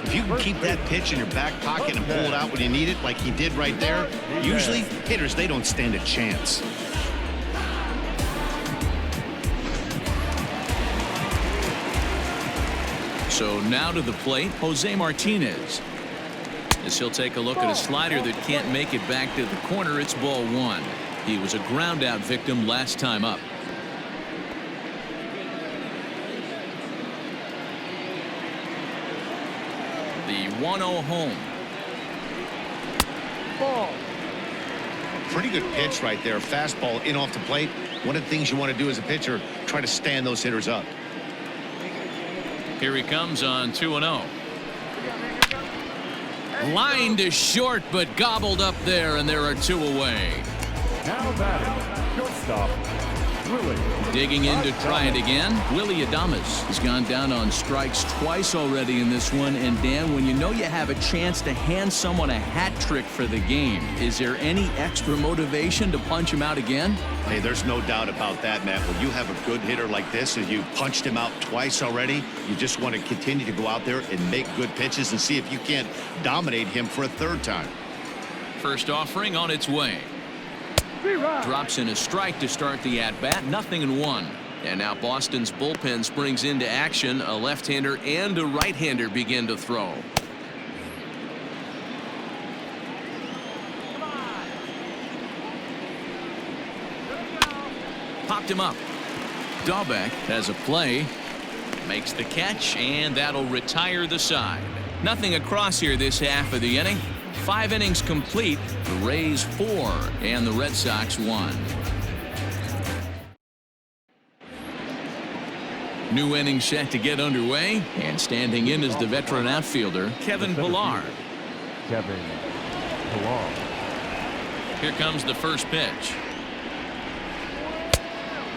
if you can keep that pitch in your back pocket and pull it out when you need it, like he did right there, usually hitters, they don't stand a chance. So now to the plate, Jose Martinez. As he'll take a look at a slider that can't make it back to the corner, it's ball 1. He was a ground out victim last time up. The 1-0 home. Ball. Pretty good pitch right there. Fastball in off the plate. One of the things you want to do as a pitcher, try to stand those hitters up. Here he comes on 2-0. Line to short, but gobbled up there, and there are 2 away. Now batting, shortstop, Willie. Digging in to try it again, Willie Adames has gone down on strikes twice already in this one. And Dan, when you know you have a chance to hand someone a hat trick for the game, is there any extra motivation to punch him out again? Hey, there's no doubt about that, Matt. When you have a good hitter like this and you punched him out twice already, you just want to continue to go out there and make good pitches and see if you can't dominate him for a 3rd time. First offering on its way. Drops in a strike to start the at-bat, 0-1. And now Boston's bullpen springs into action. A left-hander and a right-hander begin to throw. Popped him up. Dahlbeck has a play. Makes the catch, and that'll retire the side. Nothing across here this half of the inning. 5 innings complete. The Rays 4 and the Red Sox 1. New inning set to get underway, and standing in is the veteran outfielder Kevin Ballard. Kevin Ballard. Here comes the first pitch.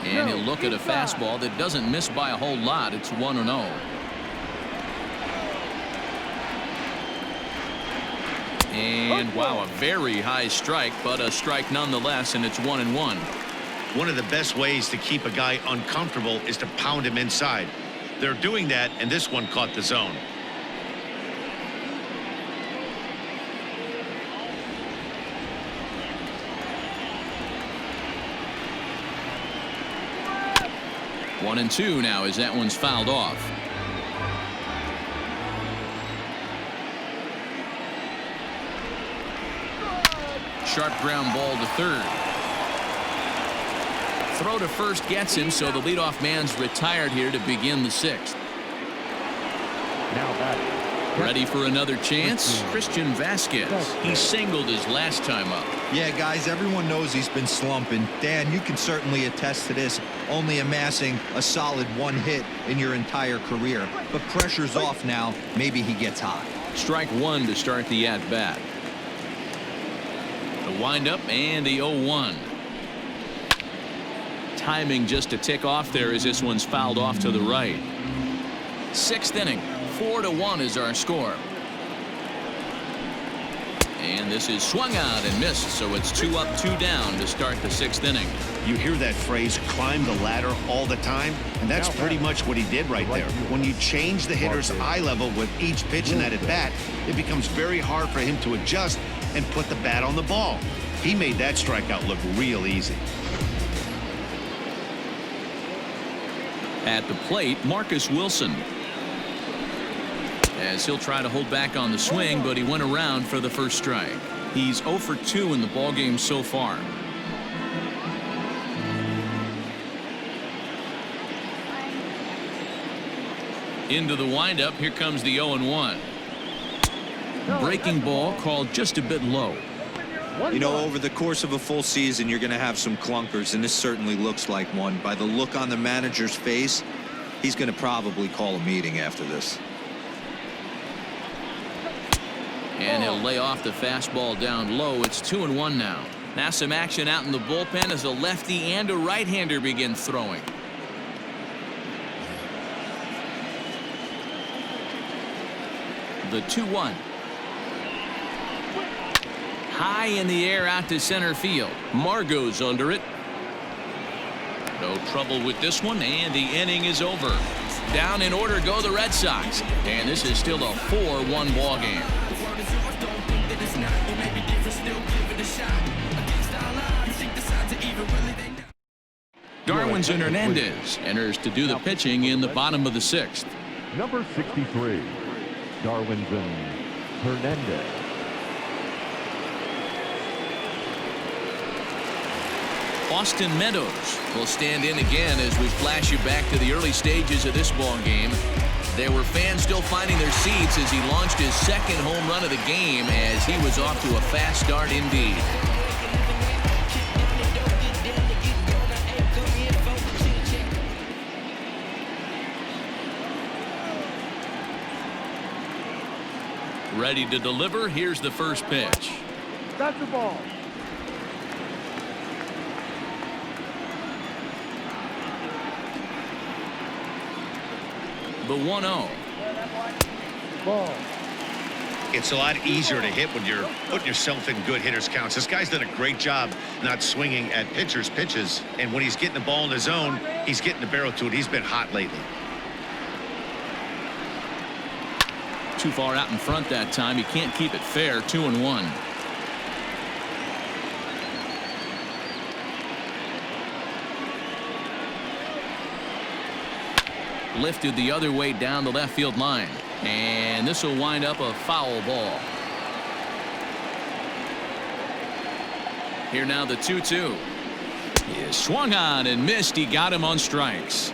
And he'll look at a fastball that doesn't miss by a whole lot. It's 1-0. And wow, a very high strike, but a strike nonetheless, and it's 1-1. One of the best ways to keep a guy uncomfortable is to pound him inside. They're doing that, and this one caught the zone. One and two now as that one's fouled off. Sharp ground ball to third. Throw to first gets him, so the leadoff man's retired here to begin the 6th. Now batting. Ready for another chance? Christian Vasquez. He singled his last time up. Yeah, guys, everyone knows he's been slumping. Dan, you can certainly attest to this, only amassing a solid 1 hit in your entire career. But pressure's off now. Maybe he gets hot. Strike 1 to start the at-bat. The windup and the 0-1. Timing just a tick off there as this one's fouled off to the right. 6th inning. 4-1 is our score. And this is swung out and missed, so it's 2 up, 2 down to start the 6th inning. You hear that phrase, climb the ladder, all the time, and that's pretty much what he did right there. When you change the hitter's eye level with each pitch in that at bat, it becomes very hard for him to adjust and put the bat on the ball. He made that strikeout look real easy. At the plate, Marcus Wilson. As he'll try to hold back on the swing, but he went around for the first strike. He's 0 for 2 in the ballgame so far. Into the windup. Here comes the 0-1. Breaking ball called just a bit low. You know, over the course of a full season, you're going to have some clunkers, and this certainly looks like one. By the look on the manager's face, he's going to probably call a meeting after this. And he'll lay off the fastball down low. It's 2-1 now. Now some action out in the bullpen as a lefty and a right-hander begin throwing. The 2-1. High in the air out to center field. Margot's under it. No trouble with this one, and the inning is over. Down in order go the Red Sox, and this is still a 4-1 ball game. Darwinzon Hernandez enters to do the pitching in the bottom of the 6th. Number 63, Darwinzon Hernandez. Austin Meadows will stand in again as we flash you back to the early stages of this ball game. There were fans still finding their seats as he launched his 2nd home run of the game as he was off to a fast start indeed. Ready to deliver. Here's the first pitch. That's the ball. The 1-0. Ball. It's a lot easier to hit when you're putting yourself in good hitters counts. This guy's done a great job not swinging at pitchers' pitches, and when he's getting the ball in the zone, he's getting the barrel to it. He's been hot lately. Too far out in front that time. He can't keep it fair. 2-1. Lifted the other way down the left field line, and this will wind up a foul ball. Here now the 2-2. Swung on and missed. He got him on strikes.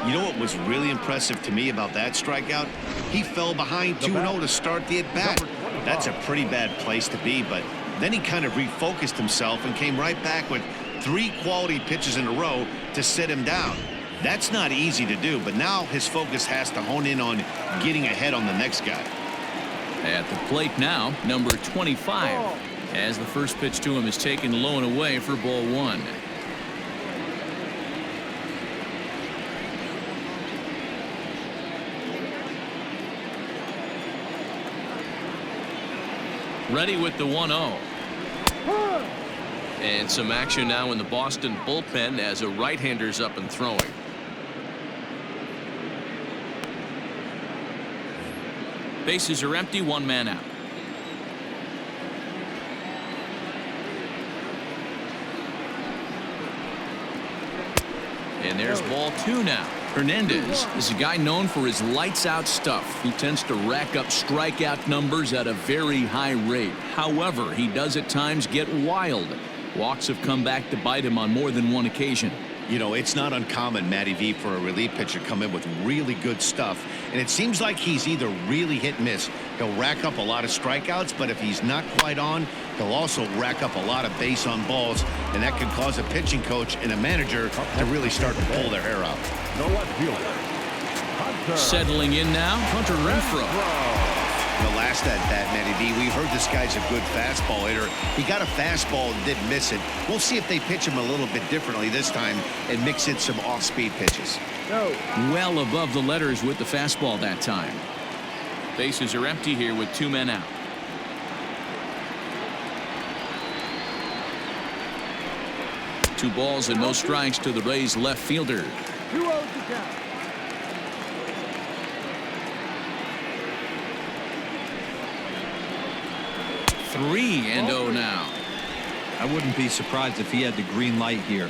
You know what was really impressive to me about that strikeout? He fell behind 2-0 to start the at-bat. That's a pretty bad place to be, but then he kind of refocused himself and came right back with 3 quality pitches in a row to sit him down. That's not easy to do, but now his focus has to hone in on getting ahead on the next guy. At the plate now, number 25, as the first pitch to him is taken low and away for ball 1. Ready with the 1-0. And some action now in the Boston bullpen as a right-hander's up and throwing. Bases are empty, 1 man out. And there's ball 2 now. Hernandez is a guy known for his lights-out stuff. He tends to rack up strikeout numbers at a very high rate. However, he does at times get wild. Walks have come back to bite him on more than one occasion. You know, it's not uncommon, Matty V, for a relief pitcher to come in with really good stuff. And it seems like he's either really hit and miss. He'll rack up a lot of strikeouts, but if he's not quite on, he'll also rack up a lot of base on balls. And that can cause a pitching coach and a manager to really start to pull their hair out. The left fielder. Settling in now, Hunter Renfroe. The last at-bat, Matty V, we heard this guy's a good fastball hitter. He got a fastball and didn't miss it. We'll see if they pitch him a little bit differently this time and mix in some off-speed pitches. Well above the letters with the fastball that time. Bases are empty here with 2 men out. Two balls and no strikes to the Rays left fielder. 2-0 to count. Three and 0 now. I wouldn't be surprised if he had the green light here.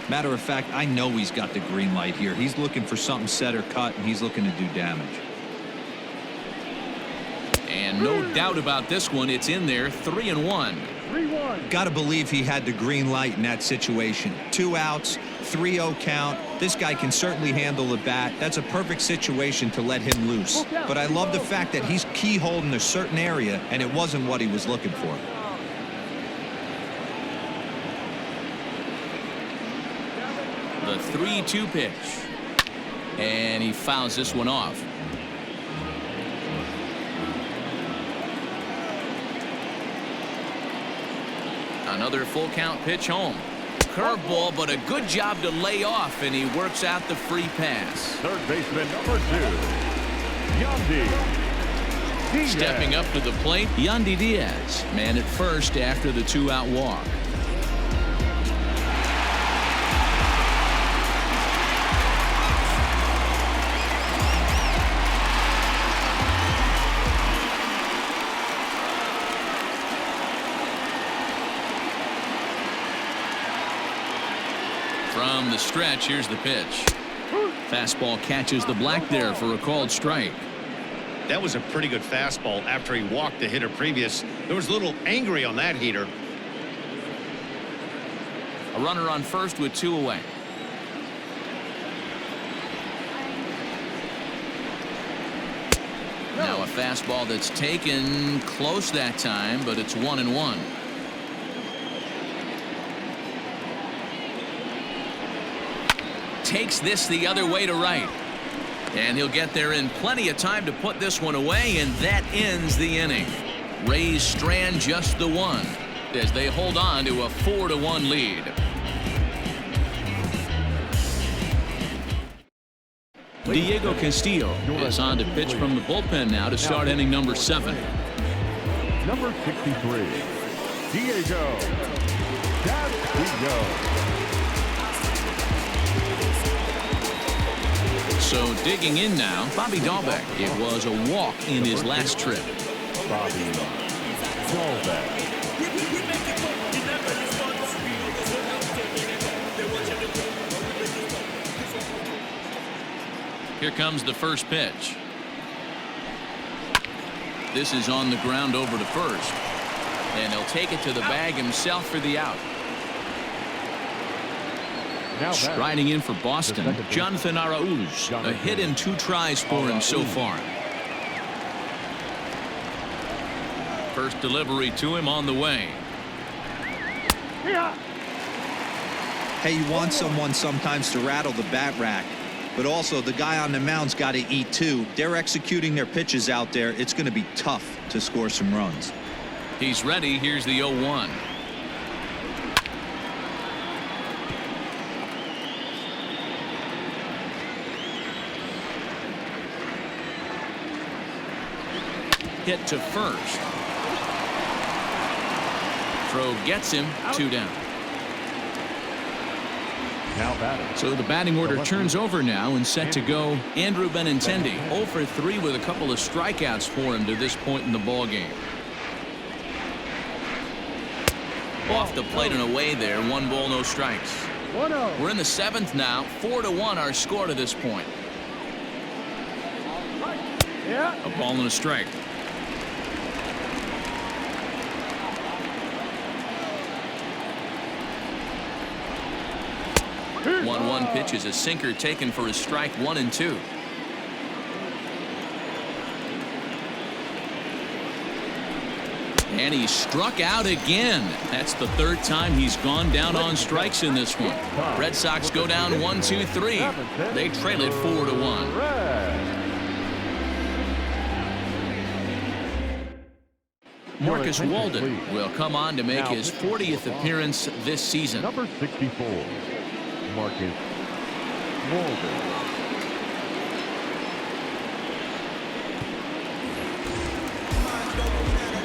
Matter of fact, I know he's got the green light here. He's looking for something set or cut, and he's looking to do damage. And no doubt about this one, it's in there. 3-1. 3-1. Got to believe he had the green light in that situation. 2 outs, 3-0 count. This guy can certainly handle the bat. That's a perfect situation to let him loose. But I love the fact that he's keyholding a certain area, and it wasn't what he was looking for. The 3-2 pitch. And he fouls this one off. Another full count pitch home. Curveball, but a good job to lay off, and he works out the free pass. Third baseman number 2, Yandy Diaz. Stepping up to the plate, Yandy Diaz, man at first after the 2-out walk. From the stretch, here's the pitch. Fastball catches the black there for a called strike. That was a pretty good fastball after he walked the hitter previous. There was a little angry on that heater. A runner on first with 2 away. Now a fastball that's taken close that time, but it's 1-1. Takes this the other way to right. And he'll get there in plenty of time to put this one away, and that ends the inning. Rays strand just the 1 as they hold on to a 4-1 lead. Diego Castillo is on to pitch from the bullpen now to start inning number 7. Number 63, Diego Castillo. So digging in now, Bobby Dahlbeck. It was a walk in his last trip. Bobby Dahlbeck. Here comes the first pitch. This is on the ground over to first. And he'll take it to the bag himself for the out. Now Striding in for Boston, Jonathan Araújo. A hit in 2 tries for him so far. First delivery to him on the way. Hey, you want someone sometimes to rattle the bat rack, but also the guy on the mound's got to eat too. They're executing their pitches out there. It's going to be tough to score some runs. He's ready. Here's the 0-1. Hit to first. Throw gets him. 2 down. Now batting. So the batting order turns over now and set to go Andrew Benintendi. 0 for 3 with a couple of strikeouts for him to this point in the ball game. Off the plate and away there. 1 ball, no strikes. We're in the 7th now. 4-1 our score to this point. A ball and a strike. 1-1 pitch is a sinker taken for a strike. 1-2. And he struck out again. That's the 3rd time he's gone down on strikes in this one. Red Sox go down 1-2-3. They trail it 4-1. Marcus Walden will come on to make his 40th appearance this season. Number 64, Marcus Walden.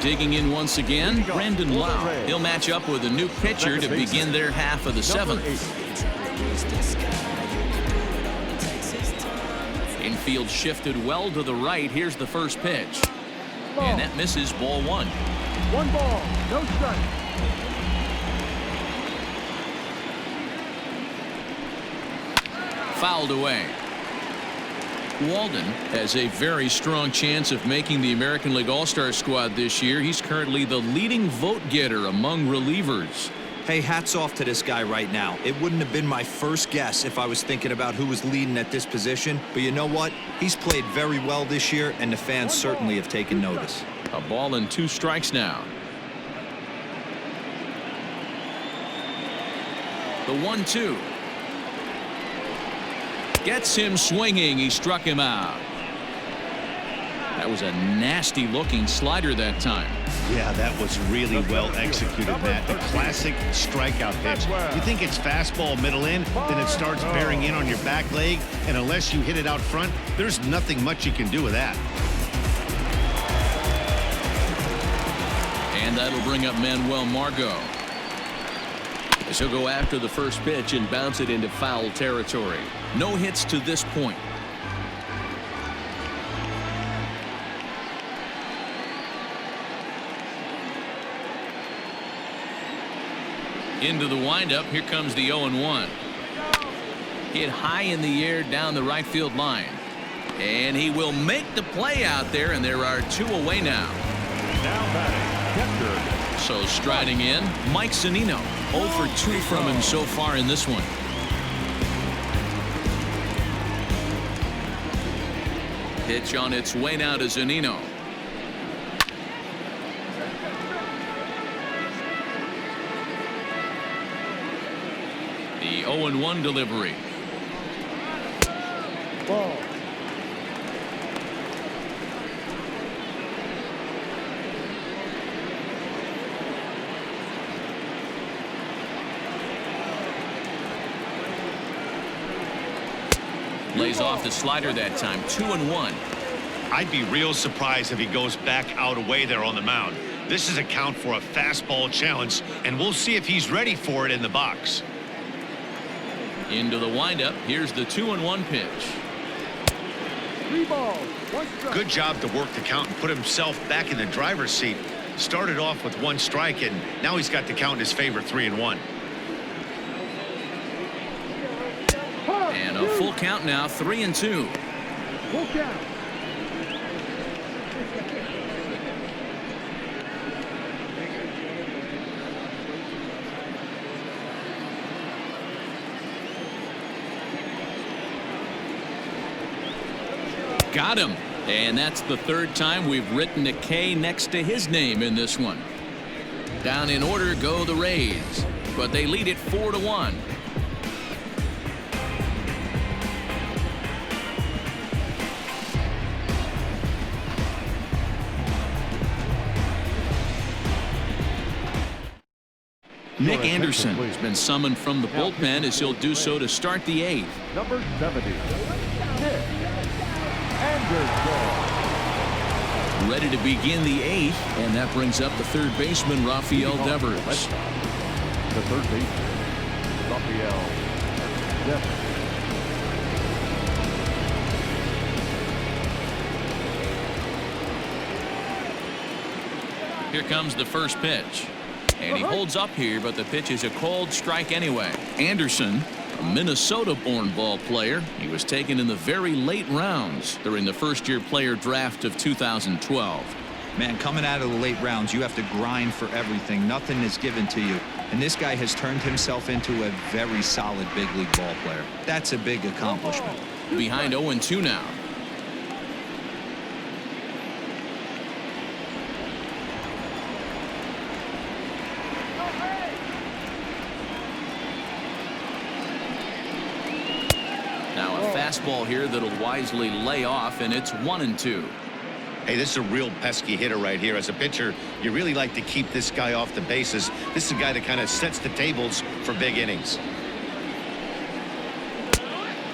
Digging in once again, Brandon Lau. He'll match up with a new pitcher to begin their half of the 7th. Infield shifted well to the right. Here's the first pitch. And that misses. Ball 1. 1 ball, no strike. Fouled away. Walden has a very strong chance of making the American League All-Star squad this year. He's currently the leading vote getter among relievers. Hey, hats off to this guy right now. It wouldn't have been my first guess if I was thinking about who was leading at this position. But you know what? He's played very well this year, and the fans certainly have taken notice. A ball and 2 strikes now. The 1-2. Gets him swinging. He struck him out. That was a nasty looking slider that time. Yeah, that was really well executed, Matt. The classic strikeout pitch. You think it's fastball middle in, then it starts bearing in on your back leg, and unless you hit it out front, there's nothing much you can do with that. And that'll bring up Manuel Margot. As he'll go after the first pitch and bounce it into foul territory. No hits to this point. Into the windup. Here comes the 0-1. Hit high in the air down the right field line. And he will make the play out there, and there are 2 away now. Now batting, catcher. So striding in, Mike Zunino. 0 for 2 from him so far in this one. Pitch on its way now to Zunino. The 0-1 delivery. Ball. Lays off the slider that time. 2-1. I'd be real surprised if he goes back out away there on the mound. This is a count for a fastball challenge, and we'll see if he's ready for it in the box. Into the windup. Here's the 2-1 pitch. 3 balls, 1 strike. Good job to work the count and put himself back in the driver's seat. Started off with 1 strike, and now he's got the count in his favor, 3-1. And a full count now, 3-2. Full count. Got him. And that's the third time we've written a K next to his name in this one. Down in order go the Rays, but they lead it 4-1. Nick Anderson has been summoned from the bullpen as he'll do so to start the eighth. Number 70, Nick Anderson. Ready to begin the eighth, and that brings up the third baseman, Rafael Devers. The third baseman, Rafael Devers. Here comes the first pitch. And he holds up here, but the pitch is a called strike anyway. Anderson, a Minnesota-born ball player. He was taken in the very late rounds during the first-year player draft of 2012. Man, coming out of the late rounds, you have to grind for everything. Nothing is given to you. And this guy has turned himself into a very solid big league ball player. That's a big accomplishment. Behind 0-2 now. Now a fastball here that'll wisely lay off, and it's 1-2. Hey, this is a real pesky hitter right here. As a pitcher, you really like to keep this guy off the bases. This is a guy that kind of sets the tables for big innings.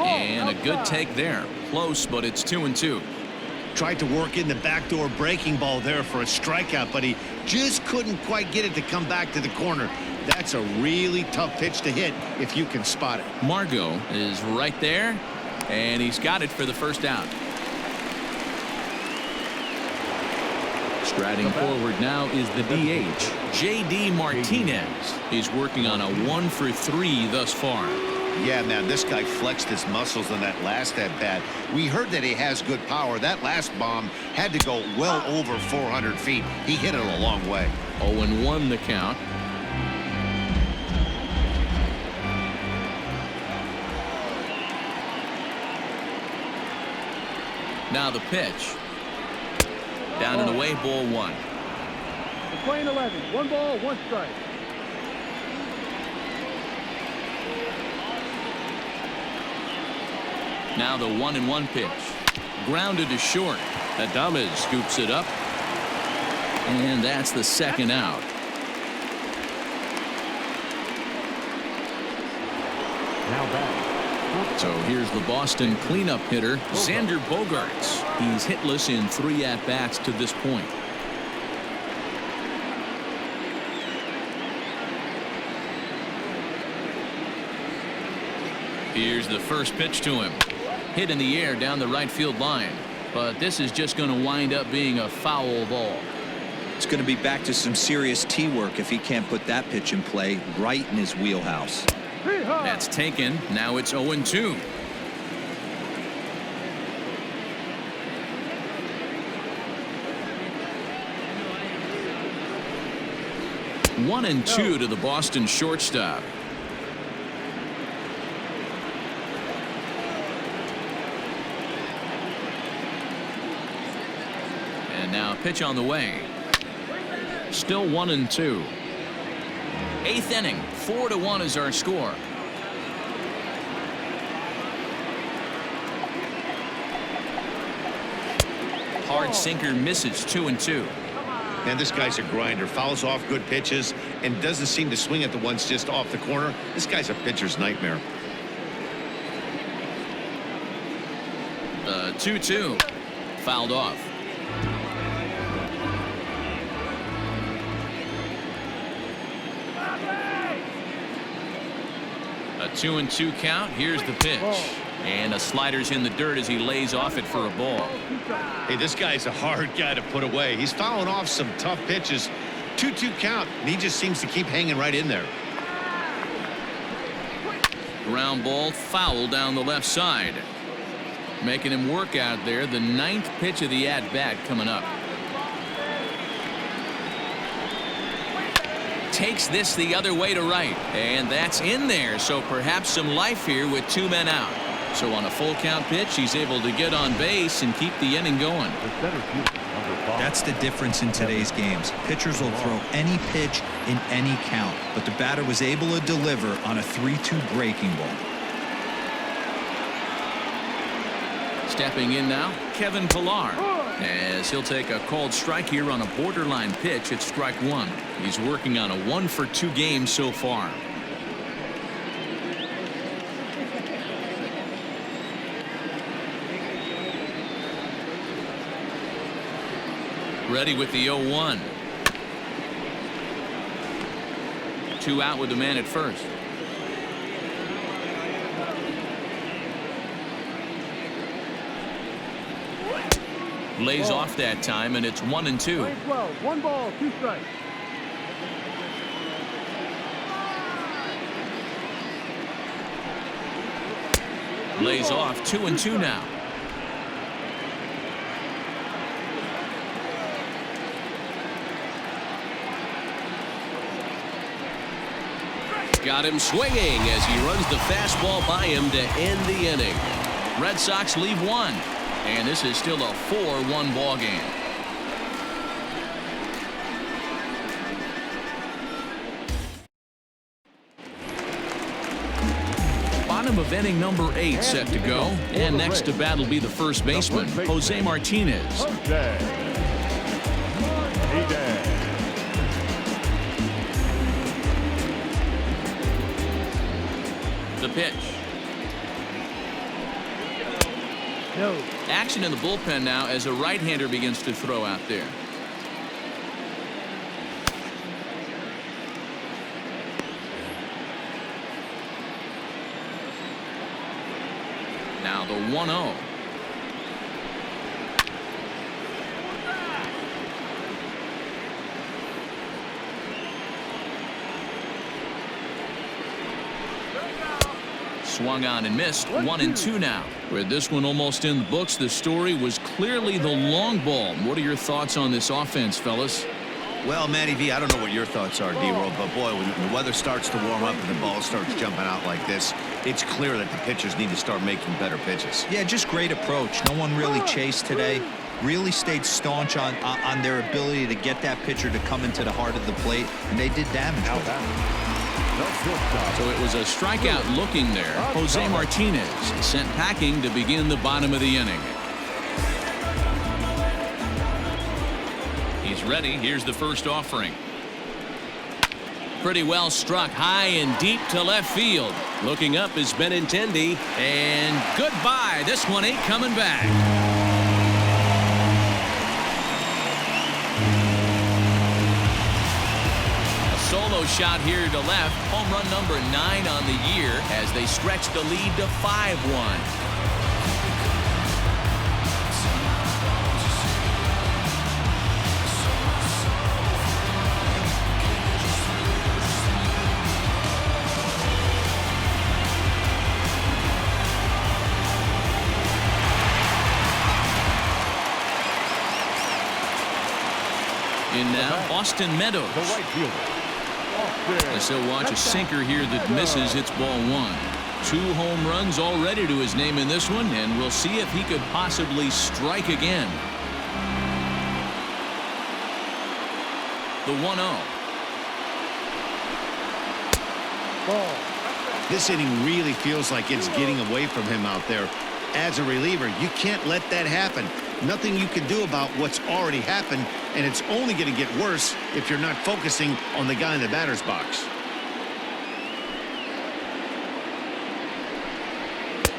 And a good take there. Close, but it's 2-2. Tried to work in the backdoor breaking ball there for a strikeout, but he just couldn't quite get it to come back to the corner. That's a really tough pitch to hit if you can spot it. Margot is right there, and he's got it for the first out. Striding forward now is the DH. J.D. Martinez. He's working on a 1-for-3 thus far. Yeah, man, this guy flexed his muscles on that last at-bat. We heard that he has good power. That last bomb had to go well over 400 feet. He hit it a long way. 0-1 the count. Now the pitch. Down and away, ball one. The playing 11, 1 ball, 1 strike. Now the 1-1 pitch. Grounded to short. Adames scoops it up. And that's the second out. Now back. So here's the Boston cleanup hitter, Xander Bogaerts. He's hitless in 3 at-bats to this point. Here's the first pitch to him. Hit in the air down the right field line. But this is just going to wind up being a foul ball. It's going to be back to some serious tee work if he can't put that pitch in play right in his wheelhouse. That's taken. Now it's 0-2. One and two to the Boston shortstop. And now a pitch on the way. Still 1-2. 8th inning, 4-1 is our score. Hard sinker misses, 2-2. Man, this guy's a grinder. Fouls off good pitches and doesn't seem to swing at the ones just off the corner. This guy's a pitcher's nightmare. 2-2. Fouled off. A 2-2 count. Here's the pitch. And a slider's in the dirt as he lays off it for a ball. Hey, this guy's a hard guy to put away. He's fouling off some tough pitches. 2-2 count, and he just seems to keep hanging right in there. Ground ball foul down the left side. Making him work out there. The 9th pitch of the at-bat coming up. Takes this the other way to right, and that's in there, so perhaps some life here with 2 men out. So on a full count pitch, he's able to get on base and keep the inning going. The center fielder, number 5. That's the difference in today's games. Pitchers will throw any pitch in any count, but the batter was able to deliver on a 3-2 breaking ball. Stepping in now, Kevin Ballard, as he'll take a called strike here on a borderline pitch at strike 1. He's working on a 1-for-2 game so far. Ready with the 0-1. 2 out with the man at first. Lays off that time, and it's 1-2. 12, 1 ball, 2 strikes. Lays off 2-2 now. Got him swinging as he runs the fastball by him to end the inning. Red Sox leave 1, and this is still a 4-1 ball game. Bottom of inning number 8 set to go, and next to bat will be the first baseman, Jose Martinez. The pitch. No. Action in the bullpen now as a right-hander begins to throw out there. Now the 1-0. Swung on and missed. 1-2 now. With this one almost in the books, the story was clearly the long ball. What are your thoughts on this offense, fellas? Well, Matty V, I don't know what your thoughts are, D-Roll, but boy, when the weather starts to warm up and the ball starts jumping out like this, it's clear that the pitchers need to start making better pitches. Yeah, just great approach. No one really chased today. Really stayed staunch on their ability to get that pitcher to come into the heart of the plate, and they did damage with it. So it was a strikeout looking there. Jose Martinez sent packing to begin the bottom of the inning. He's ready. Here's the first offering. Pretty well struck high and deep to left field. Looking up is Benintendi, and goodbye. This one ain't coming back. Solo shot here to left. Home run number 9 on the year as they stretch the lead to 5-1. In now, Austin Meadows. The right fielder. As he'll watch a sinker here that misses. It's ball 1. 2 home runs already to his name in this one, and we'll see if he could possibly strike again. The 1-0. Ball. This inning really feels like it's getting away from him out there. As a reliever, you can't let that happen. Nothing you can do about what's already happened, and it's only going to get worse if you're not focusing on the guy in the batter's box.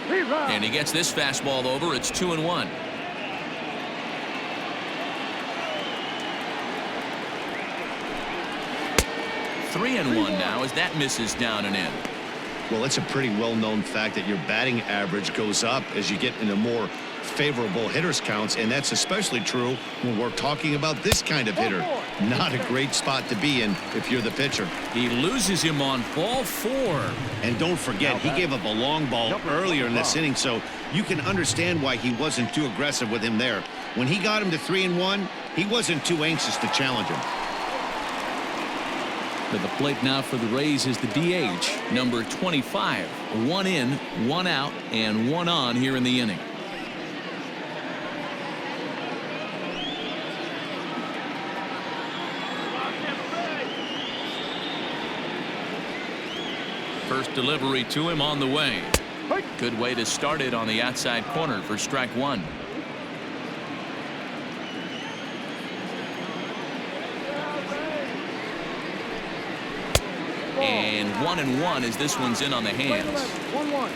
And he gets this fastball over. It's 2-1. Three and 1 now as that misses down and in. Well, it's a pretty well-known fact that your batting average goes up as you get into more favorable hitters counts, and that's especially true when we're talking about this kind of hitter. Not a great spot to be in if you're the pitcher. He loses him on ball 4. And don't forget, he gave up a long ball earlier in this inning, so you can understand why he wasn't too aggressive with him there. When he got him to 3-1, he wasn't too anxious to challenge him. To the plate now for the Rays is the DH, number 25. 1 in, 1 out, and 1 on here in the inning. First delivery to him on the way. Good way to start it on the outside corner for strike 1. And 1-1 as this one's in on the hands. 1-1.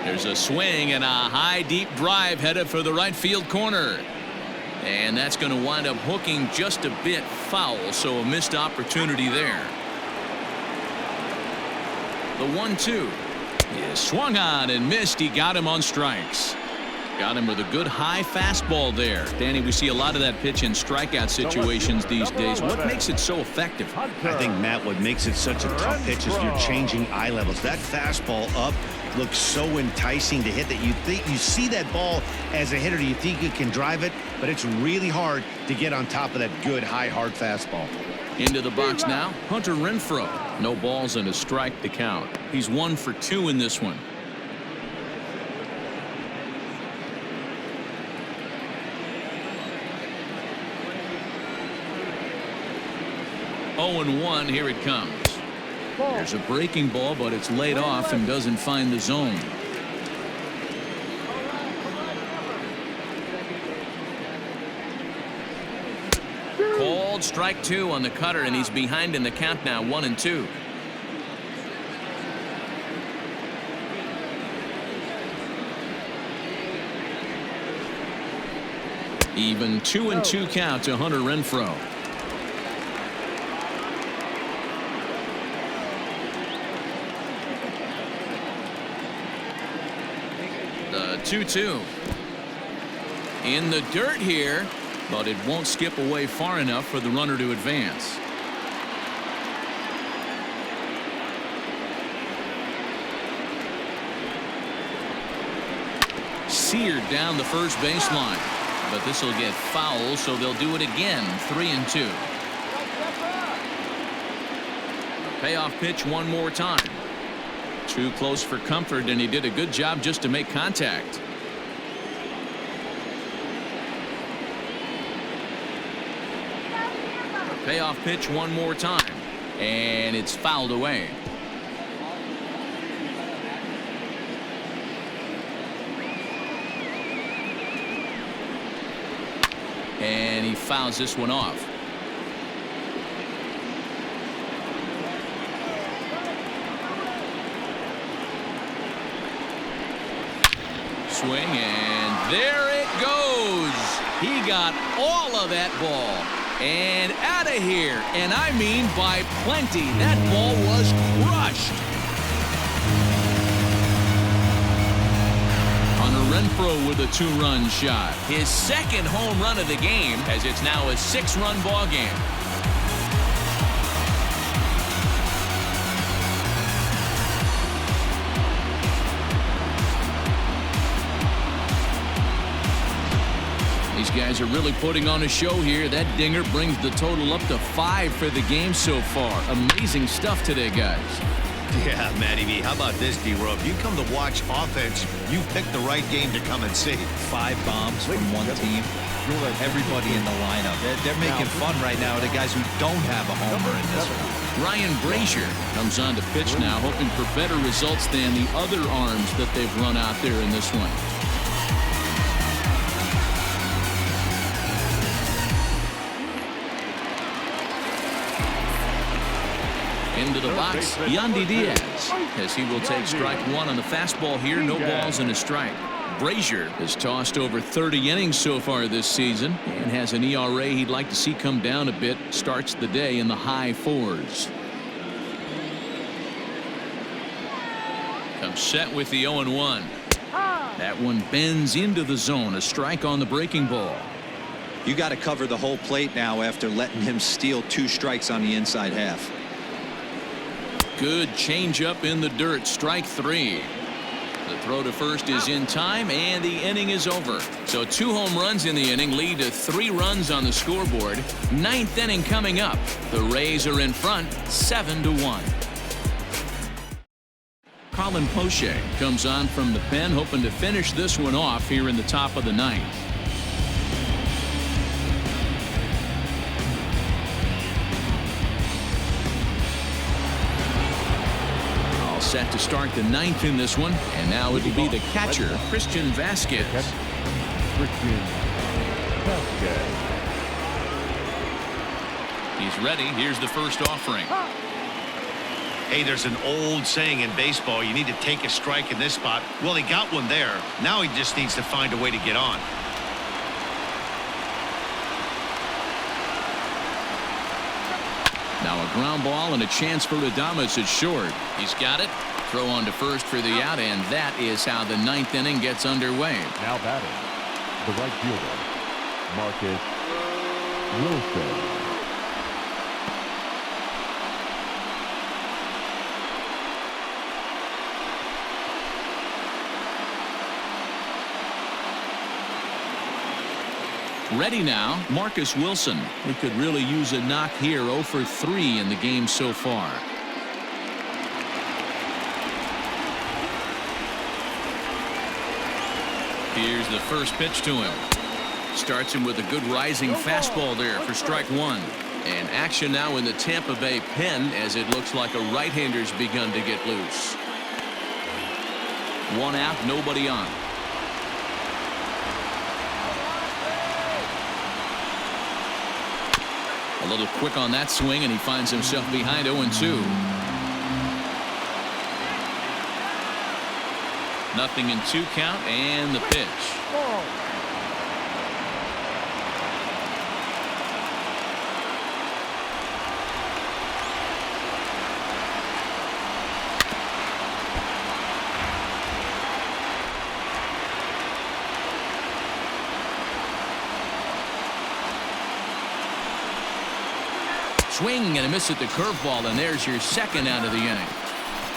There's a swing and a high deep drive headed for the right field corner. And that's going to wind up hooking just a bit foul, so a missed opportunity there. The 1-2 is swung on and missed. He got him on strikes. Got him with a good high fastball there. Danny, we see a lot of that pitch in strikeout situations these days. What makes it so effective? I think, Matt, what makes it such a tough pitch is you're changing eye levels. That fastball up looks so enticing to hit that you think you see that ball as a hitter. You think you can drive it, but it's really hard to get on top of that good high hard fastball. Into the box now, Hunter Renfroe. No balls and a strike to count. He's 1 for 2 in this one. Oh, and 1, here it comes. There's a breaking ball, but it's laid off and doesn't find the zone. Called strike 2 on the cutter, and he's behind in the count now, 1-2. Even 2-2 count to Hunter Renfroe. The 2-2 in the dirt here, but it won't skip away far enough for the runner to advance. Seared down the first baseline, but this will get foul, so they'll do it again. 3-2. Payoff pitch one more time. Too close for comfort, and he did a good job just to make contact. Payoff pitch one more time, and it's fouled away. And he fouls this one off. Swing, and there it goes. He got all of that ball and out of here, and I mean by plenty. That ball was crushed. Hunter Renfroe with a 2-run shot, his second home run of the game, as it's now a 6-run ball game. These guys are really putting on a show here. That dinger brings the total up to 5 for the game so far. Amazing stuff today, guys. Yeah, Matty V. How about this, D-Row? If you come to watch offense, you picked the right game to come and see. 5 bombs from one team. Everybody in the lineup. They're making fun right now of the guys who don't have a homer in this one. Ryan Brazier comes on to pitch now, hoping for better results than the other arms that they've run out there in this one. Into the box, Yandy Diaz, as he will take strike 1 on the fastball here. No balls and a strike. Brazier has tossed over 30 innings so far this season and has an ERA he'd like to see come down a bit. Starts the day in the high 4s. Comes set with the 0-1. That one bends into the zone. A strike on the breaking ball. You got to cover the whole plate now after letting him steal 2 strikes on the inside half. Good changeup in the dirt. Strike 3. The throw to first is in time, and the inning is over. So 2 home runs in the inning lead to 3 runs on the scoreboard. 9th inning coming up. The Rays are in front, 7-1. Colin Poche comes on from the pen, hoping to finish this one off here in the top of the 9th. Set to start the 9th in this one, and now it'll be the catcher, Christian Vasquez. He's ready. Here's the first offering. Hey, there's an old saying in baseball, you need to take a strike in this spot. Well, he got one there. Now he just needs to find a way to get on. Now a ground ball and a chance for Adames at short. He's got it. Throw on to first for the out, and that is how the 9th inning gets underway. Now batting, the right fielder, Marcus Wilson. Ready now, Marcus Wilson. We could really use a knock here. 0 for 3 in the game so far. Here's the first pitch to him. Starts him with a good rising fastball there for strike 1. And action now in the Tampa Bay pen as it looks like a right-hander's begun to get loose. 1 out, nobody on. A little quick on that swing, and he finds himself behind 0-2. Nothing in 2 count, and the pitch. Swing and a miss at the curveball, and there's your second out of the inning.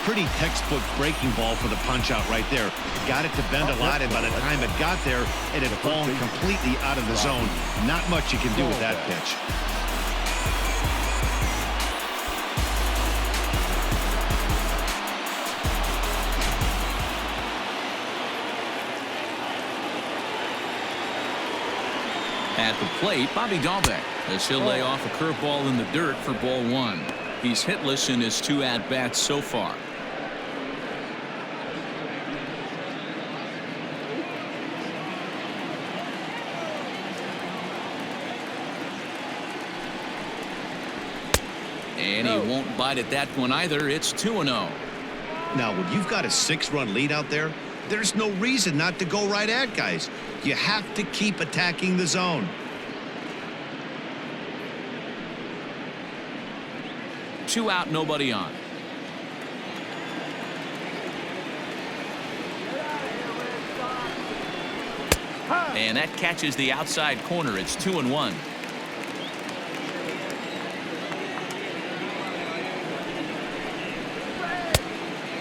Pretty textbook breaking ball for the punch out right there. Got it to bend a lot, and by the time it got there, it had fallen completely out of the zone. Not much you can do with that pitch. At the plate, Bobby Dahlbeck, as he'll lay off a curveball in the dirt for ball 1. He's hitless in his 2 at-bats so far. And he won't bite at that one either. It's 2-0. Now, when you've got a 6-run lead out there, there's no reason not to go right at guys. You have to keep attacking the zone. Two out, nobody on. And that catches the outside corner. It's 2-1.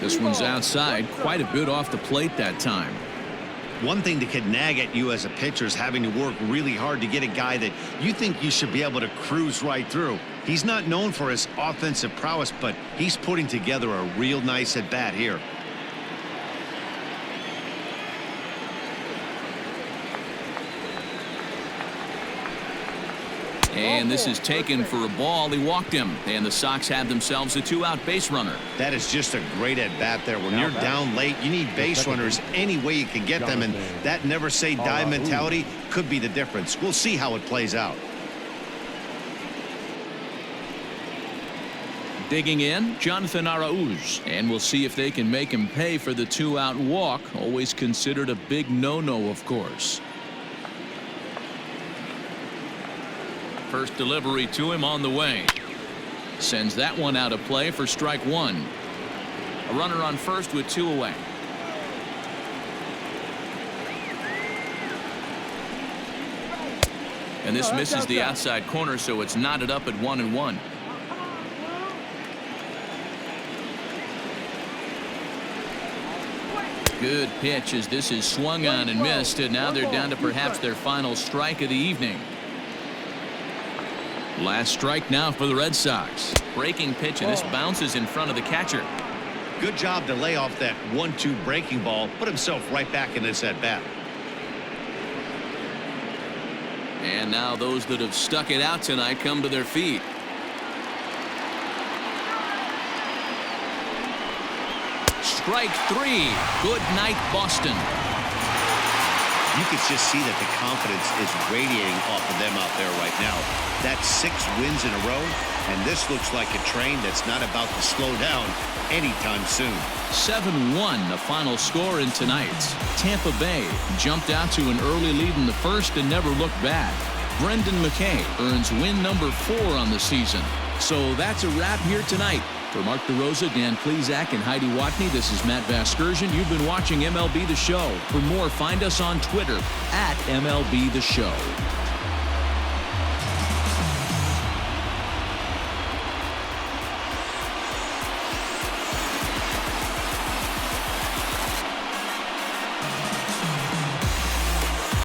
This one's outside, quite a bit off the plate that time. One thing that can nag at you as a pitcher is having to work really hard to get a guy that you think you should be able to cruise right through. He's not known for his offensive prowess, but he's putting together a real nice at bat here. And this is taken for a ball. He walked him, and the Sox have themselves a 2-out base runner. That is just a great at bat there. When you're down late, you need base runners any way you can get them, and that never say die mentality could be the difference. We'll see how it plays out. Digging in, Jonathan Arauz, and we'll see if they can make him pay for the 2-out walk. Always considered a big no-no, of course. First delivery to him on the way. Sends that one out of play for strike 1. A runner on first with 2 away. And this misses the outside corner, so it's knotted up at 1-1. Good pitch as this is swung on and missed, and now they're down to perhaps their final strike of the evening. Last strike now for the Red Sox. Breaking pitch, and this bounces in front of the catcher. Good job to lay off that 1-2 breaking ball, put himself right back in this at bat. And now those that have stuck it out tonight come to their feet. Strike 3. Good night, Boston. You could just see that the confidence is radiating off of them out there right now. That's 6 wins in a row, and this looks like a train that's not about to slow down anytime soon. 7-1 the final score in tonight's. Tampa Bay jumped out to an early lead in the first and never looked back. Brendan McKay earns win number 4 on the season. So that's a wrap here tonight. For Mark DeRosa, Dan Plesac, and Heidi Watney, this is Matt Vasgersian. You've been watching MLB The Show. For more, find us on Twitter @MLB The Show.